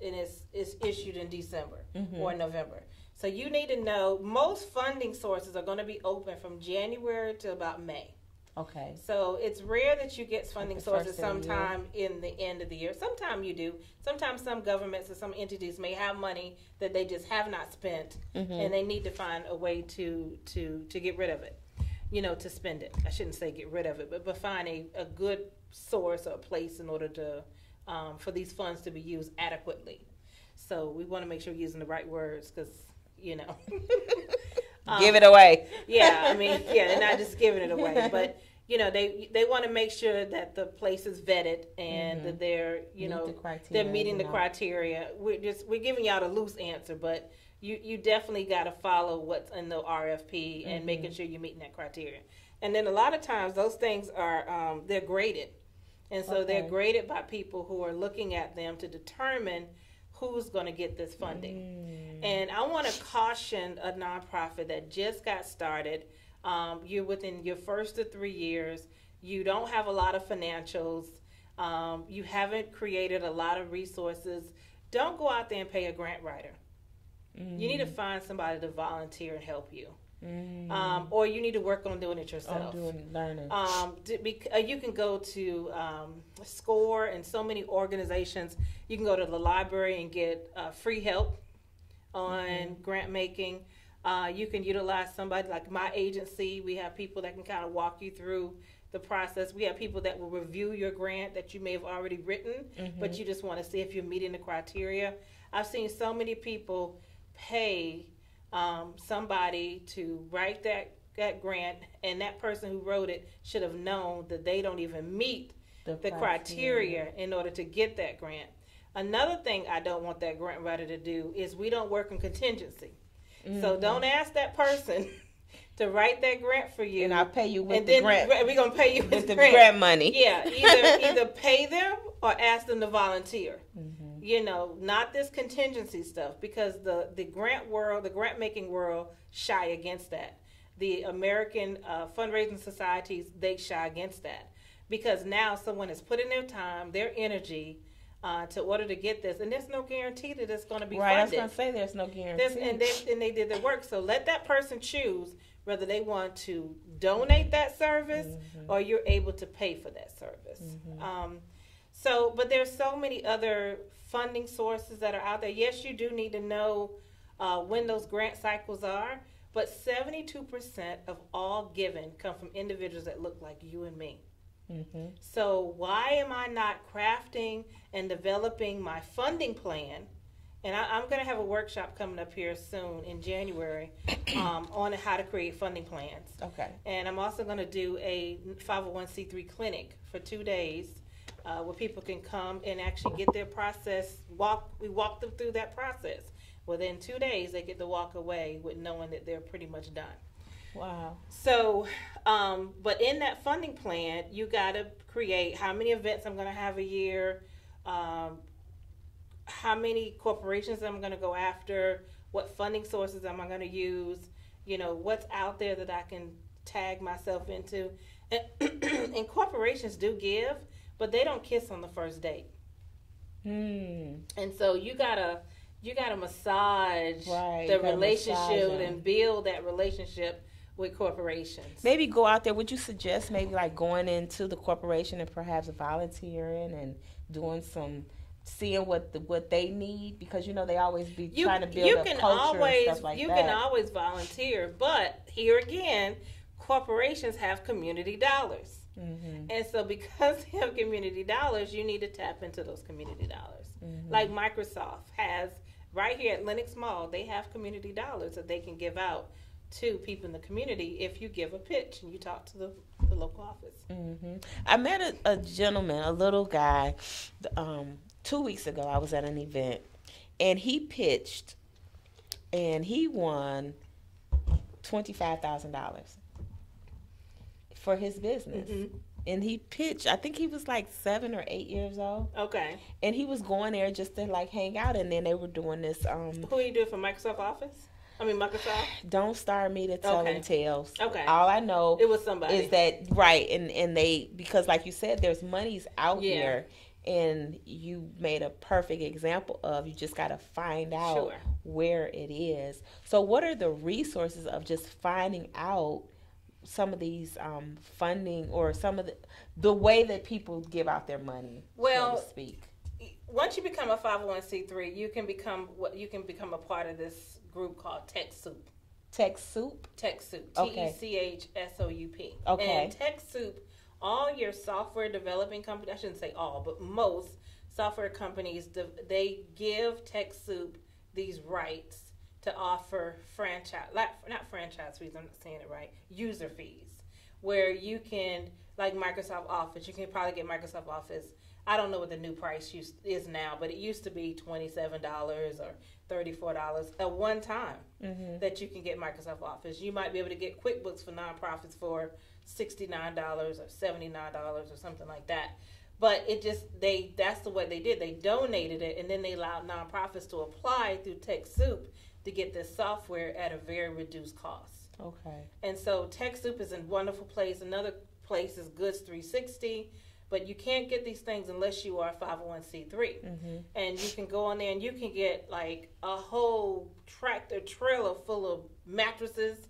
issued in December or November. So you need to know most funding sources are going to be open from January to about May. Okay. So it's rare that you get funding the sources first of the sometime in the end of the year. Sometimes you do. Sometimes some governments or some entities may have money that they just have not spent, and they need to find a way to get rid of it, to spend it. I shouldn't say get rid of it, but find a good source or place in order to for these funds to be used adequately. So we want to make sure we're using the right words because, give it away. Yeah, I mean, they're not just giving it away, but they want to make sure that the place is vetted and that they're they're meeting the criteria. We're giving y'all a loose answer, but you definitely got to follow what's in the RFP and making sure you're meeting that criteria. And then a lot of times those things are they're graded, and so they're graded by people who are looking at them to determine who's going to get this funding. And I want to caution a nonprofit that just got started. You're within your first of 3 years. You don't have a lot of financials. You haven't created a lot of resources. Don't go out there and pay a grant writer. You need to find somebody to volunteer and help you. Or you need to work on doing it yourself. Learning. You can go to SCORE and so many organizations. You can go to the library and get free help on grant making. You can utilize somebody like my agency. We have people that can kind of walk you through the process. We have people that will review your grant that you may have already written, but you just want to see if you're meeting the criteria. I've seen so many people pay somebody to write that grant, and that person who wrote it should have known that they don't even meet the criteria in order to get that grant. Another thing I don't want that grant writer to do is we don't work in contingency. So don't ask that person to write that grant for you. And I'll pay you with the grant. We're going to pay you with the grant money. Yeah, either pay them or ask them to volunteer. Not this contingency stuff, because the grant world, the grant making world shy against that. The American fundraising societies, they shy against that, because now someone has put in their time, their energy, to order to get this, and there's no guarantee that it's going to be funded. I was going to say there's no guarantee. And they did the work. So let that person choose whether they want to donate that service or you're able to pay for that service. But there's so many other funding sources that are out there. Yes, you do need to know when those grant cycles are, but 72% of all given come from individuals that look like you and me. So why am I not crafting and developing my funding plan? And I'm going to have a workshop coming up here soon in January on how to create funding plans. Okay. And I'm also going to do a 501c3 clinic for 2 days where people can come and actually get their process, we walk them through that process. Within 2 days, they get to walk away with knowing that they're pretty much done. Wow. So, but in that funding plan, you got to create how many events I'm going to have a year, how many corporations I'm going to go after, what funding sources am I going to use, what's out there that I can tag myself into. And corporations do give, but they don't kiss on the first date. And so you gotta massage the relationship and build that relationship with corporations. Maybe go out there. Would you suggest maybe like going into the corporation and perhaps volunteering and doing seeing what they need, because they always be trying to build a culture and stuff like that. You can always volunteer, but here again, corporations have community dollars. And so because they have community dollars, you need to tap into those community dollars. Like Microsoft has right here at Lenox Mall, they have community dollars that they can give out to people in the community if you give a pitch and you talk to the local office. I met a gentleman, a little guy, 2 weeks ago. I was at an event, and he pitched, and he won $25,000 for his business. And he pitched, I think he was like 7 or 8 years old. Okay. And he was going there just to like hang out, and then they were doing this. Who you do for Microsoft Office? Microsoft? Don't start me to telling tales. Okay. All I know it was somebody. Is that right, and they, because like you said, there's monies out here, and you made a perfect example of, you just got to find out where it is. So what are the resources of just finding out some of these funding or some of the way that people give out their money, well, so to speak? Once you become a 501c3, you can become a part of this group called TechSoup. TechSoup? TechSoup. Okay. TechSoup. Okay. And TechSoup, all your software developing companies, I shouldn't say all, but most software companies, they give TechSoup these rights to offer not franchise fees, I'm not saying it right, user fees, where you can, like Microsoft Office, you can probably get Microsoft Office. I don't know what the new price is now, but it used to be $27 or $34 at one time that you can get Microsoft Office. You might be able to get QuickBooks for nonprofits for $69 or $79 or something like that. But that's the way they did. They donated it, and then they allowed nonprofits to apply through TechSoup to get this software at a very reduced cost. Okay. And so TechSoup is a wonderful place. Another place is Goods 360. But you can't get these things unless you are a 501c3. And you can go on there and you can get like a whole tractor trailer full of mattresses.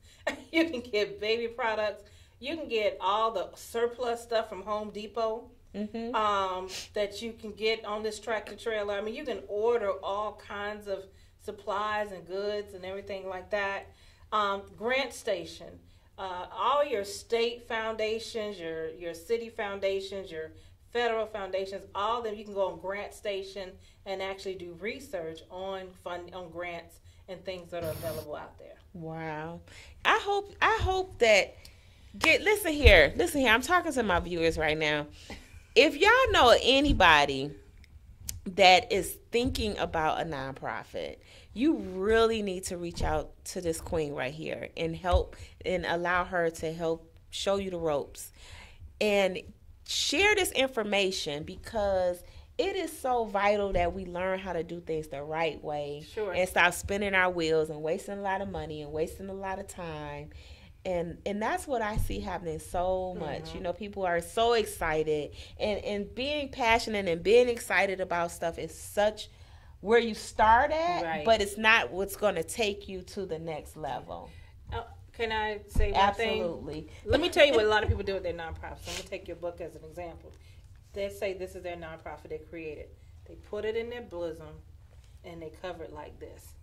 You can get baby products. You can get all the surplus stuff from Home Depot that you can get on this tractor trailer. I mean, you can order all kinds of supplies and goods and everything like that. Grant Station. All your state foundations, your city foundations, your federal foundations, all of them, you can go on Grant Station and actually do research on grants and things that are available out there. Wow. I hope that listen here. I'm talking to my viewers right now. If y'all know anybody that is thinking about a nonprofit, you really need to reach out to this queen right here and help and allow her to help show you the ropes and share this information, because it is so vital that we learn how to do things the right way and stop spinning our wheels and wasting a lot of money and wasting a lot of time. And that's what I see happening so much. You know, people are so excited, and being passionate and being excited about stuff is such where you start at, but it's not what's going to take you to the next level. Can I say one thing? Absolutely. Let me tell you what a lot of people do with their nonprofits. I'm going to take your book as an example. They say this is their nonprofit they created. They put it in their bosom and they cover it like this.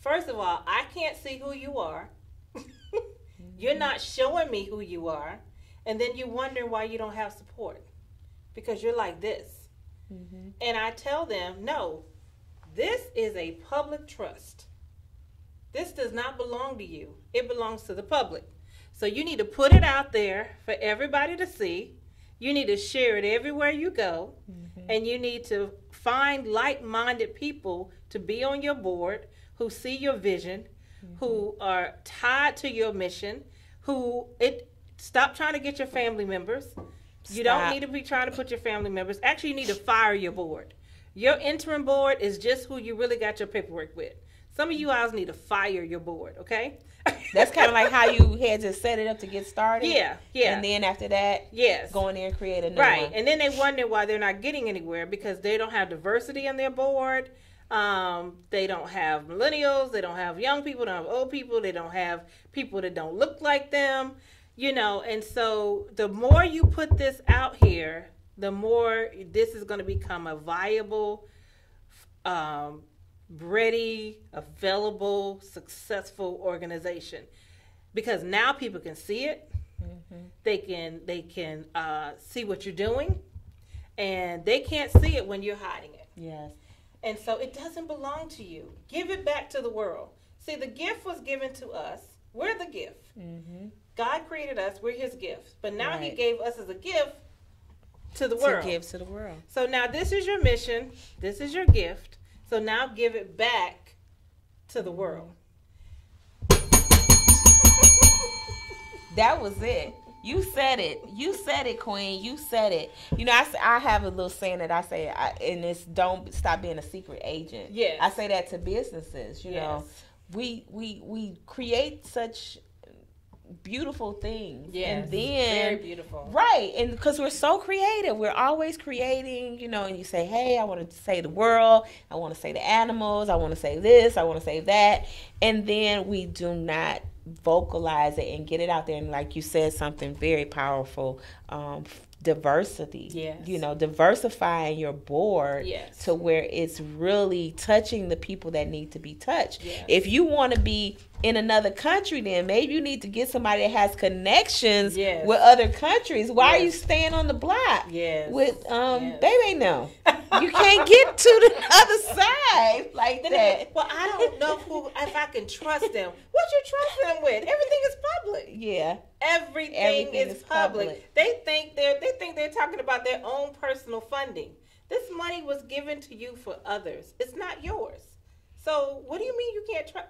First of all, I can't see who you are. You're not showing me who you are. And then you wonder why you don't have support, because you're like this. And I tell them, no, this is a public trust. This does not belong to you. It belongs to the public. So you need to put it out there for everybody to see. You need to share it everywhere you go. And you need to find like-minded people to be on your board who see your vision, who are tied to your mission, stop trying to get your family members. You don't need to be trying to put your family members. Actually, you need to fire your board. Your interim board is just who you really got your paperwork with. Some of you guys need to fire your board, okay? That's kind of like how you had to set it up to get started. Yeah. And then after that, go in there and create a new one. Right, and then they wonder why they're not getting anywhere, because they don't have diversity in their board. They don't have millennials. They don't have young people. They don't have old people. They don't have people that don't look like them. You know, and so the more you put this out here, the more this is going to become a viable, ready, available, successful organization, because now people can see it. They can see what you're doing, and they can't see it when you're hiding it. Yes. And so it doesn't belong to you. Give it back to the world. See, the gift was given to us. We're the gift. God created us. We're his gift. But now he gave us as a gift to the world. To give to the world. So now this is your mission. This is your gift. So now give it back to the world. That was it. You said it. You said it, Queen. You said it. You know, I have a little saying that I say, and it's don't stop being a secret agent. Yes. I say that to businesses. You know, we create such beautiful things. Yes. And then very beautiful. Right. And because we're so creative, we're always creating, you know, and you say, hey, I want to save the world. I want to save the animals. I want to save this. I want to save that. And then we do not vocalize it and get it out there. And like you said, something very powerful, diversity. Yes. You know, diversifying your board Yes. to where it's really touching the people that need to be touched. Yes. If you want to be in another country, then maybe you need to get somebody that has connections Yes. with other countries. Why are you Yes. staying on the block Yes. with Yes. baby? No, you can't get to the other side like that. Well, I don't know if I can trust them. What you trust them with? Everything is public. Yeah. Everything is public. They think they're talking about their own personal funding. This money was given to you for others. It's not yours. So what do you mean you can't trust?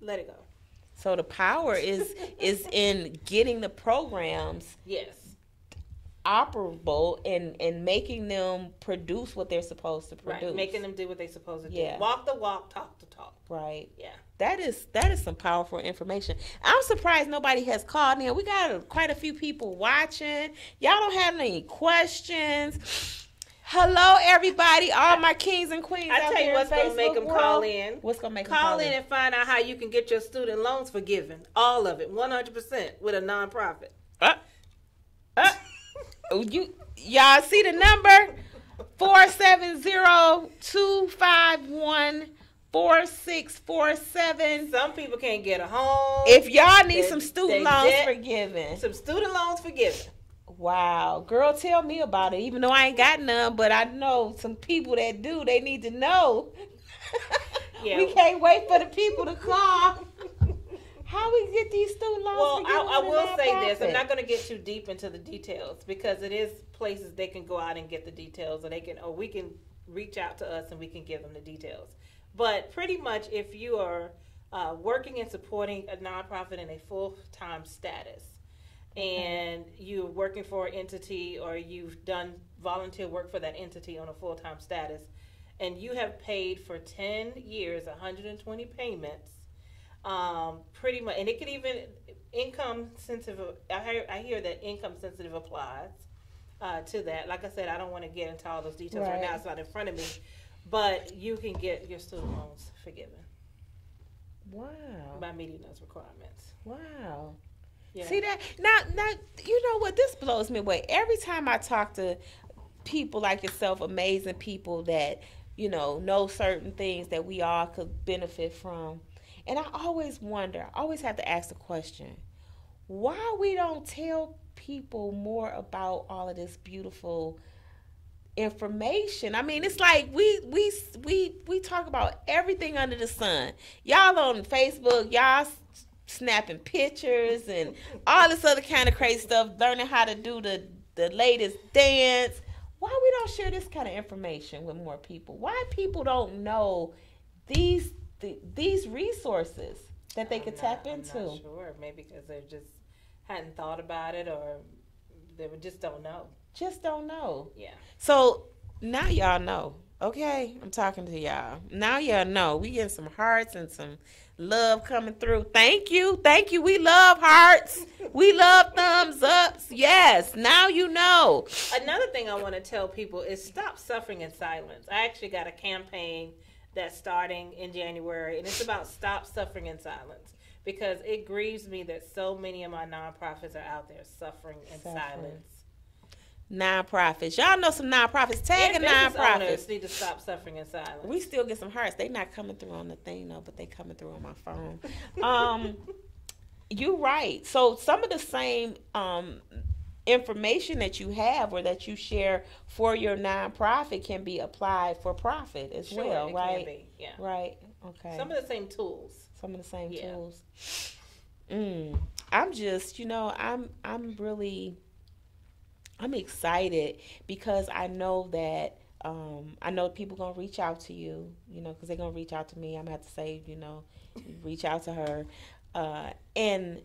Let it go. So the power is in getting the programs Yes. operable and making them produce what they're supposed to produce. Right. Making them do what they're supposed to do. Yeah. Walk the walk, talk the talk. Right. Yeah. That is some powerful information. I'm surprised nobody has called in. We got quite a few people watching. Y'all don't have any questions. Hello, everybody, all my kings and queens. I out tell you there what's in going to make Facebook them world. call in. What's going to make them Call in and find out how you can get your student loans forgiven. All of it, 100% with a nonprofit. Y'all see the number? 470-251-4647. Some people can't get a home. If y'all need They- some they student loans debt- forgiven. Some student loans forgiven. Wow. Girl, tell me about it. Even though I ain't got none, but I know some people that do. They need to know. Yeah. We can't wait for the people to call. How we get these student loans Well, forgiven? I with a will say this. I'm nonprofit? not going to get too deep into the details because it is places they can go out and get the details, or we can reach out to us and we can give them the details. But pretty much, if you are working and supporting a nonprofit in a full-time status, and you're working for an entity or you've done volunteer work for that entity on a full-time status, and you have paid for 10 years, 120 payments, pretty much, and it could even income sensitive. I hear that income sensitive applies to that. Like I said, I don't want to get into all those details right now. It's not in front of me, but you can get your student loans forgiven. Wow. By meeting those requirements. Wow. Yeah. See that? Now, you know what? This blows me away. Every time I talk to people like yourself, amazing people that, know certain things that we all could benefit from. And I always wonder, I always have to ask the question, why we don't tell people more about all of this beautiful information. I mean, it's like we talk about everything under the sun. Y'all on Facebook, y'all snapping pictures and all this other kind of crazy stuff, learning how to do the latest dance. Why we don't share this kind of information with more people? Why people don't know these resources that they could tap into? I'm not sure. Maybe because they just hadn't thought about it, or they just don't know. Just don't know. Yeah. So now y'all know. Okay, I'm talking to y'all. Now y'all know. We getting some hearts and some love coming through. Thank you. We love hearts. We love thumbs ups. Yes, now you know. Another thing I want to tell people is stop suffering in silence. I actually got a campaign that's starting in January, and it's about stop suffering in silence, because it grieves me that so many of my nonprofits are out there suffering in silence. Nonprofits. Y'all know some nonprofits. Tag a And business nonprofit. owners need to stop suffering in silence. We still get some hearts. They not coming through on the thing though, but they coming through on my phone. You're right. So some of the same information that you have or that you share for your nonprofit can be applied for profit as well, it right? Can be, yeah. Right. Okay. Some of the same tools. Some of the same tools. I'm just, I'm excited because I know that people gonna reach out to you, because they're gonna reach out to me. I'm gonna have to say, reach out to her, and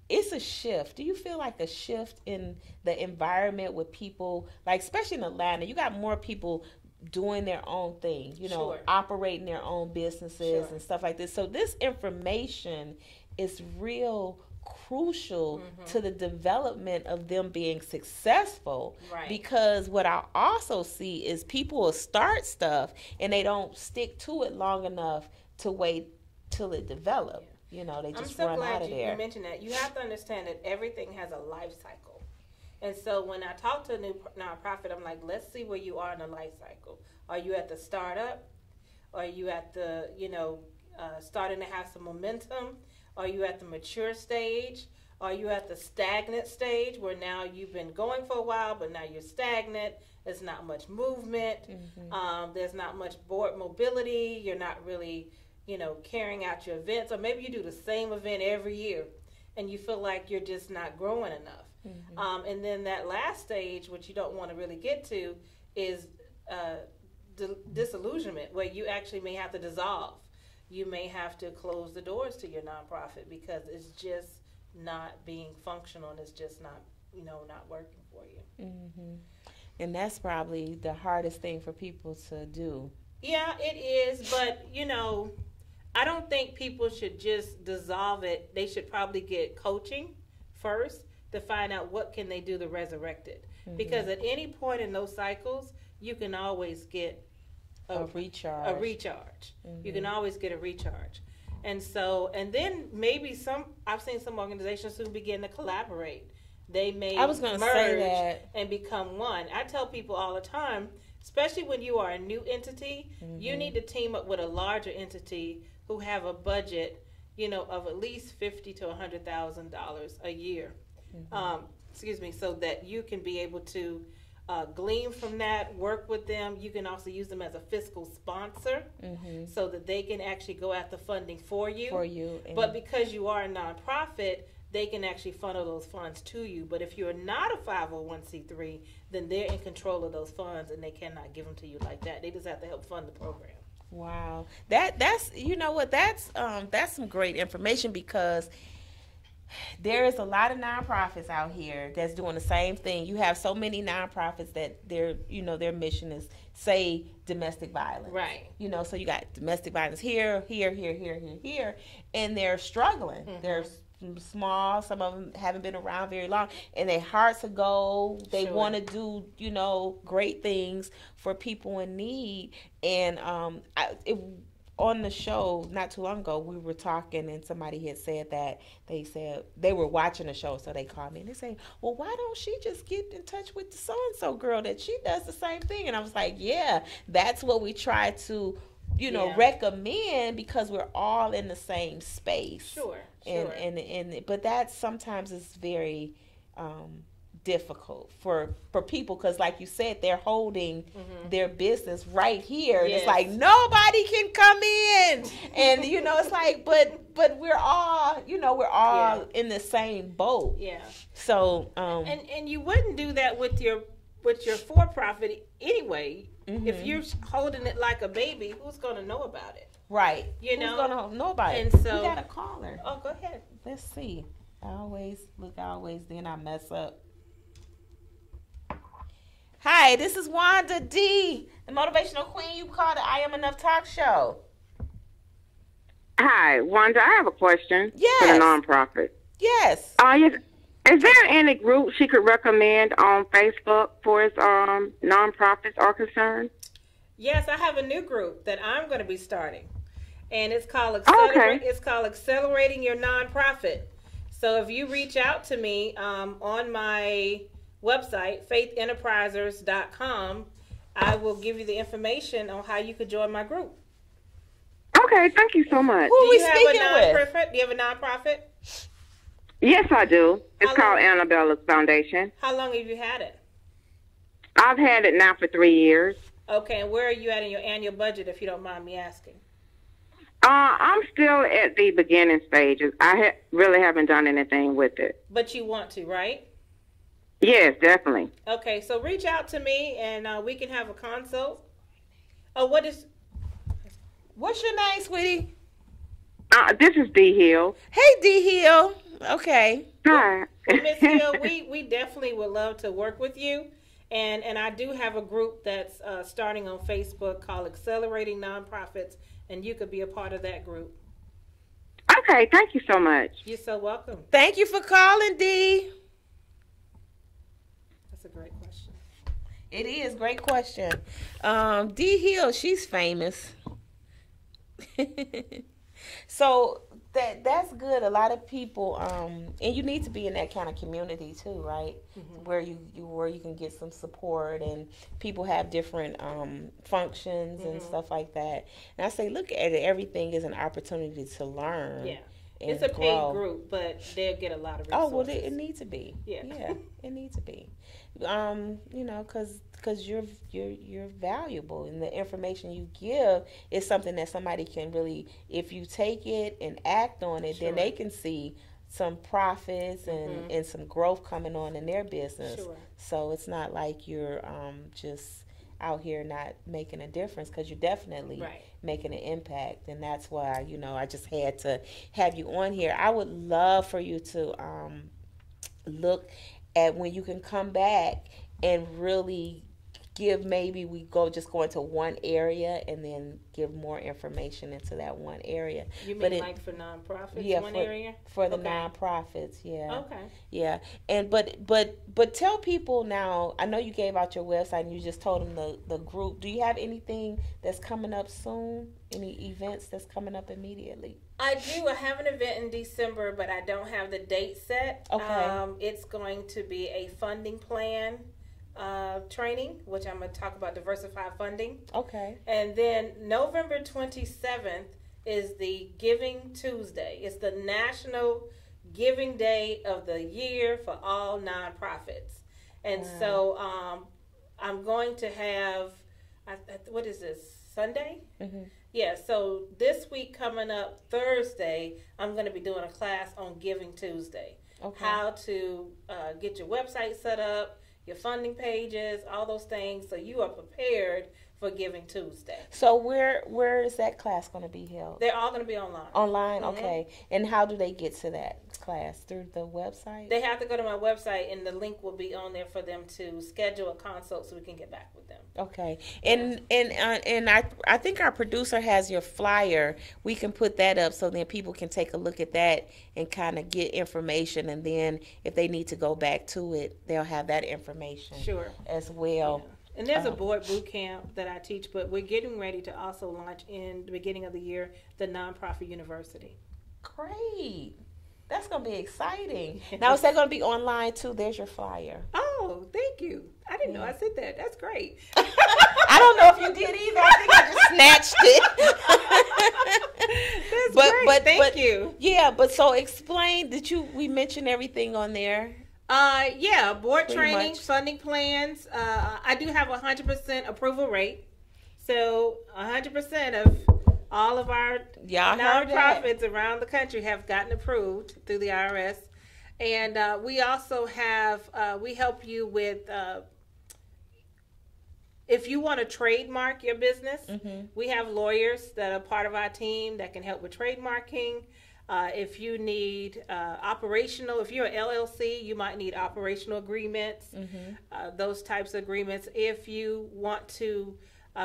it's a shift. Do you feel like a shift in the environment with people, like especially in Atlanta? You got more people doing their own thing, Sure. operating their own businesses and stuff like this. So this information is real crucial to the development of them being successful. Right. Because what I also see is people will start stuff and they don't stick to it long enough to wait till it develops. They I'm just so run glad out of you there. mentioned that. You have to understand that everything has a life cycle. And so when I talk to a new nonprofit, I'm like, let's see where you are in the life cycle. Are you at the startup? Are you at the, starting to have some momentum? Are you at the mature stage? Are you at the stagnant stage where now you've been going for a while, but now you're stagnant? There's not much movement. There's not much board mobility. You're not really, carrying out your events. Or maybe you do the same event every year and you feel like you're just not growing enough. And then that last stage, which you don't want to really get to, is disillusionment, where you actually may have to dissolve. You may have to close the doors to your nonprofit because it's just not being functional and it's just not, not working for you. And that's probably the hardest thing for people to do. Yeah, it is. But, I don't think people should just dissolve it. They should probably get coaching first to find out what can they do to resurrect it. Because at any point in those cycles, you can always get a recharge. You can always get a recharge. And then maybe I've seen some organizations who begin to collaborate. They may merge and become one. I tell people all the time, especially when you are a new entity, you need to team up with a larger entity who have a budget, of at least $50,000 to $100,000 a year. So that you can be able to glean from that, work with them. You can also use them as a fiscal sponsor so that they can actually go after funding for you. But because you are a nonprofit, they can actually funnel those funds to you. But if you're not a 501c3, then they're in control of those funds and they cannot give them to you like that. They just have to help fund the program. Wow. That's some great information, because there is a lot of nonprofits out here that's doing the same thing. You have so many nonprofits that their mission is, say, domestic violence. Right. So you got domestic violence here, and they're struggling. They're small. Some of them haven't been around very long, and their hearts are gold. They want to do, great things for people in need. And on the show not too long ago, we were talking, and somebody had said that they said they were watching the show, so they called me and they say, well, why don't she just get in touch with the so-and-so girl that she does the same thing? And I was like, yeah, that's what we try to recommend, because we're all in the same space. Sure. But that sometimes is very difficult for people, because like you said, they're holding their business right here. Yes. It's like nobody can come in, and it's like, but we're all in the same boat. Yeah. So and you wouldn't do that with your for-profit anyway. If you're holding it like a baby, who's going to know about it? Right. Who's going to know about it? And so, we got a caller. Oh, go ahead. Let's see. Then I mess up. Hi, this is Wanda D, the motivational queen. You called the I Am Enough talk show. Hi, Wanda. I have a question for Yes. the nonprofit. Yes. Is there any group she could recommend on Facebook for as nonprofits are concerned? Yes, I have a new group that I'm going to be starting, and it's called Accelerating Your Nonprofit. So if you reach out to me on my website, faithenterprisers.com, I will give you the information on how you could join my group. Okay, thank you so much. Who are we speaking with? Do you have a nonprofit? Yes, I do. It's called Annabella's Foundation. How long have you had it? I've had it now for 3 years. Okay, and where are you at in your annual budget, if you don't mind me asking? I'm still at the beginning stages. I really haven't done anything with it. But you want to, right? Yes, definitely. Okay, so reach out to me and we can have a consult. Oh, what's your name, sweetie? This is D Hill. Hey, D Hill. Okay. Hi. Well, Miss Hill, we definitely would love to work with you. And I do have a group that's starting on Facebook called Accelerating Nonprofits, and you could be a part of that group. Okay, thank you so much. You're so welcome. Thank you for calling, D. That's a great question. It is a great question. D Hill, she's famous. So that's good. A lot of people, and you need to be in that kind of community too, right? Where you can get some support, and people have different functions and stuff like that. And I say, look at it. Everything is an opportunity to learn. Yeah. And It's a grow. paid group, but they'll get a lot of resources. Oh well, it needs to be. Yeah. It needs to be. Because you're valuable, and the information you give is something that somebody can really, if you take it and act on it, then they can see some profits and some growth coming on in their business. Sure. So it's not like you're just out here not making a difference, because you're definitely making an impact. And that's why, I just had to have you on here. I would love for you to look at when you can come back and really give, maybe we go into one area and then give more information into that one area. You mean like for nonprofits, area? For the nonprofits, yeah. Okay. Yeah. And but tell people now, I know you gave out your website and you just told them the group. Do you have anything that's coming up soon? Any events that's coming up immediately? I do. I have an event in December, but I don't have the date set. Okay. It's going to be a funding plan training, which I'm going to talk about diversified funding. Okay. And then November 27th is the Giving Tuesday. It's the National Giving Day of the year for all nonprofits. And so I'm going to have, what is this, Sunday? Mm-hmm. Yeah, so this week coming up Thursday, I'm going to be doing a class on Giving Tuesday. Okay. How to get your website set up, your funding pages, all those things, so you are prepared for Giving Tuesday. So where is that class going to be held? They're all going to be online. Online, okay. And how do they get to that class? Through the website? They have to go to my website, and the link will be on there for them to schedule a consult so we can get back with them. Okay. And I think our producer has your flyer. We can put that up so then people can take a look at that and kind of get information, and then if they need to go back to it, they'll have that information as well. Yeah. And there's a board boot camp that I teach, but we're getting ready to also launch in the beginning of the year the Nonprofit University. Great. That's going to be exciting. Now, is that going to be online too? There's your flyer. Oh, thank you. I didn't know I said that. That's great. I don't know if you did either. I think I just snatched it. That's great. Thank you. Yeah, but so explain, we mention everything on there? Yeah, board Pretty training, much. funding plans. I do have 100% approval rate. So 100% of all of our nonprofits around the country have gotten approved through the IRS. And we also have, we help you with, if you want to trademark your business, we have lawyers that are part of our team that can help with trademarking. If you need operational, if you're an LLC, you might need operational agreements, those types of agreements. If you want to,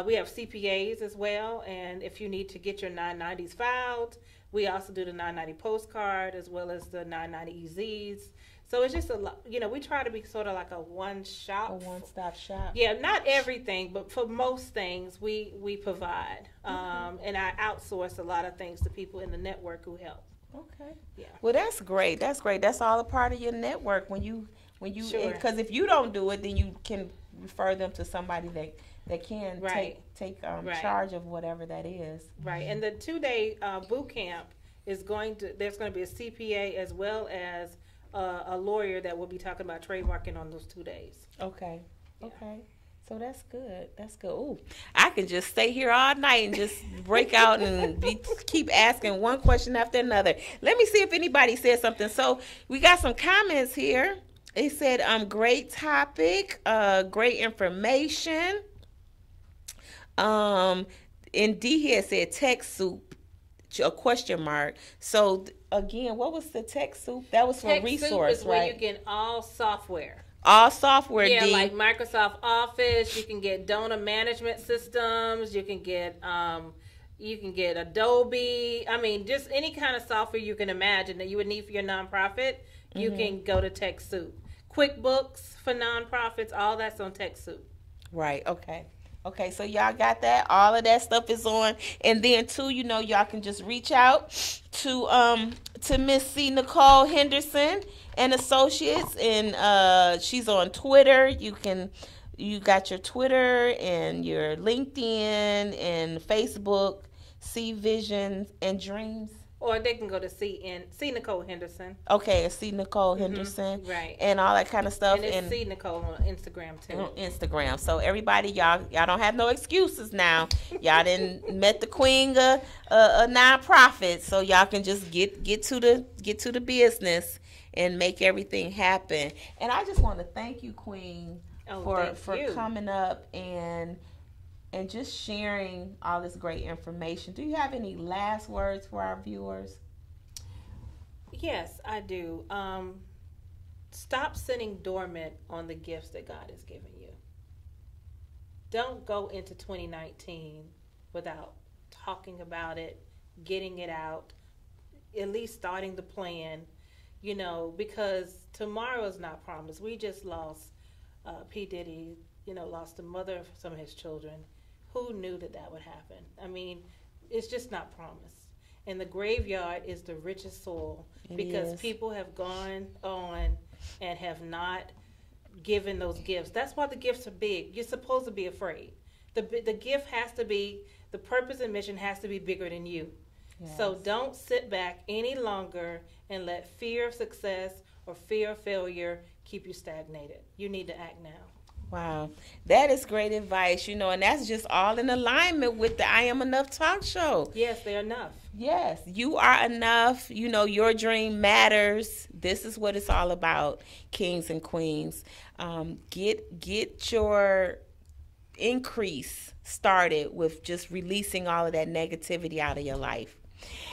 we have CPAs as well, and if you need to get your 990s filed, we also do the 990 postcard as well as the 990 EZs. So it's just a lot, we try to be sort of like a one-stop shop. Yeah, not everything, but for most things we provide. And I outsource a lot of things to people in the network who help. Okay. Yeah. Well, that's great. That's great. That's all a part of your network. When you, because if you don't do it, then you can refer them to somebody that can take charge of whatever that is. Right. And the 2-day boot camp there's going to be a CPA as well as a lawyer that will be talking about trademarking on those 2 days. Okay. Yeah. Okay. So that's good. That's good. Ooh, I can just stay here all night and just break out and keep asking one question after another. Let me see if anybody said something. So we got some comments here. They said, great topic, great information. And D had said tech soup, a question mark. So again, what was the tech soup? That was for resource, is right? Where you get all software. All software, yeah, D. like Microsoft Office. You can get donor management systems. You can get Adobe. I mean, just any kind of software you can imagine that you would need for your nonprofit. You can go to TechSoup. QuickBooks for nonprofits. All that's on TechSoup. Right. Okay. Okay, so y'all got that. All of that stuff is on. And then too, y'all can just reach out to Miss C Nicole Henderson and Associates, and she's on Twitter. You got your Twitter and your LinkedIn and Facebook, C Visions and Dreams. Or they can go to see Nicole Henderson. Okay, see Nicole Henderson. Right. And all that kind of stuff. And it's see Nicole on Instagram too. On Instagram. So everybody, y'all don't have no excuses now. Y'all didn't met the queen of nonprofit, so y'all can just get to the business and make everything happen. And I just want to thank you, Queen, for coming up and just sharing all this great information. Do you have any last words for our viewers? Yes, I do. Stop sitting dormant on the gifts that God has given you. Don't go into 2019 without talking about it, getting it out, at least starting the plan, because tomorrow is not promised. We just lost P. Diddy, lost the mother of some of his children. Who knew that would happen? I mean, it's just not promised. And the graveyard is the richest soil because people have gone on and have not given those gifts. That's why the gifts are big. You're supposed to be afraid. The gift has to be, the purpose and mission has to be bigger than you. Yes. So don't sit back any longer and let fear of success or fear of failure keep you stagnated. You need to act now. Wow, that is great advice, and that's just all in alignment with the I Am Enough talk show. Yes, they're enough. Yes, you are enough. Your dream matters. This is what it's all about, kings and queens. Get your increase started with just releasing all of that negativity out of your life.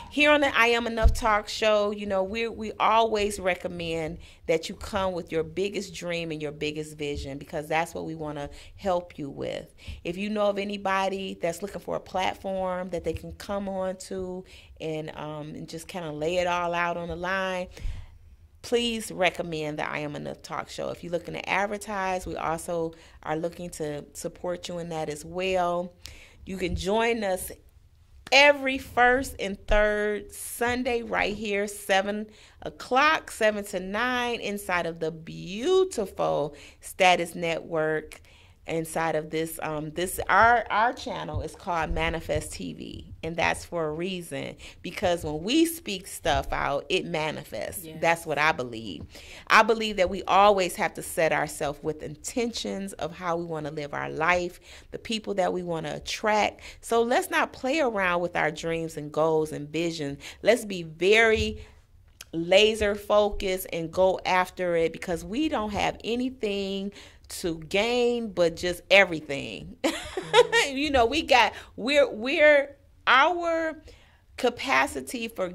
Here on the I Am Enough talk show, we always recommend that you come with your biggest dream and your biggest vision, because that's what we want to help you with. If you know of anybody that's looking for a platform that they can come on to and just kind of lay it all out on the line, please recommend the I Am Enough talk show. If you're looking to advertise, we also are looking to support you in that as well. You can join us every first and third Sunday right here, 7 o'clock, 7 to 9, inside of the beautiful Status Network. Inside of this, our channel is called Manifest TV, and that's for a reason, because when we speak stuff out, it manifests. Yes. That's what I believe. I believe that we always have to set ourselves with intentions of how we want to live our life, the people that we want to attract. So let's not play around with our dreams and goals and vision. Let's be very laser focused and go after it, because we don't have anything to gain but just everything. We're our capacity for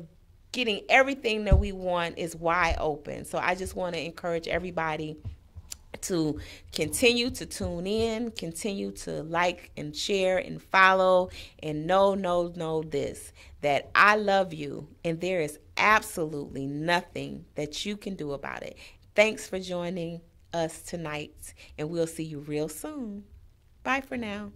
getting everything that we want is wide open. So I just want to encourage everybody to continue to tune in, continue to like and share and follow, and know this, that I love you and there is absolutely nothing that you can do about it. Thanks for joining us tonight, and we'll see you real soon. Bye for now.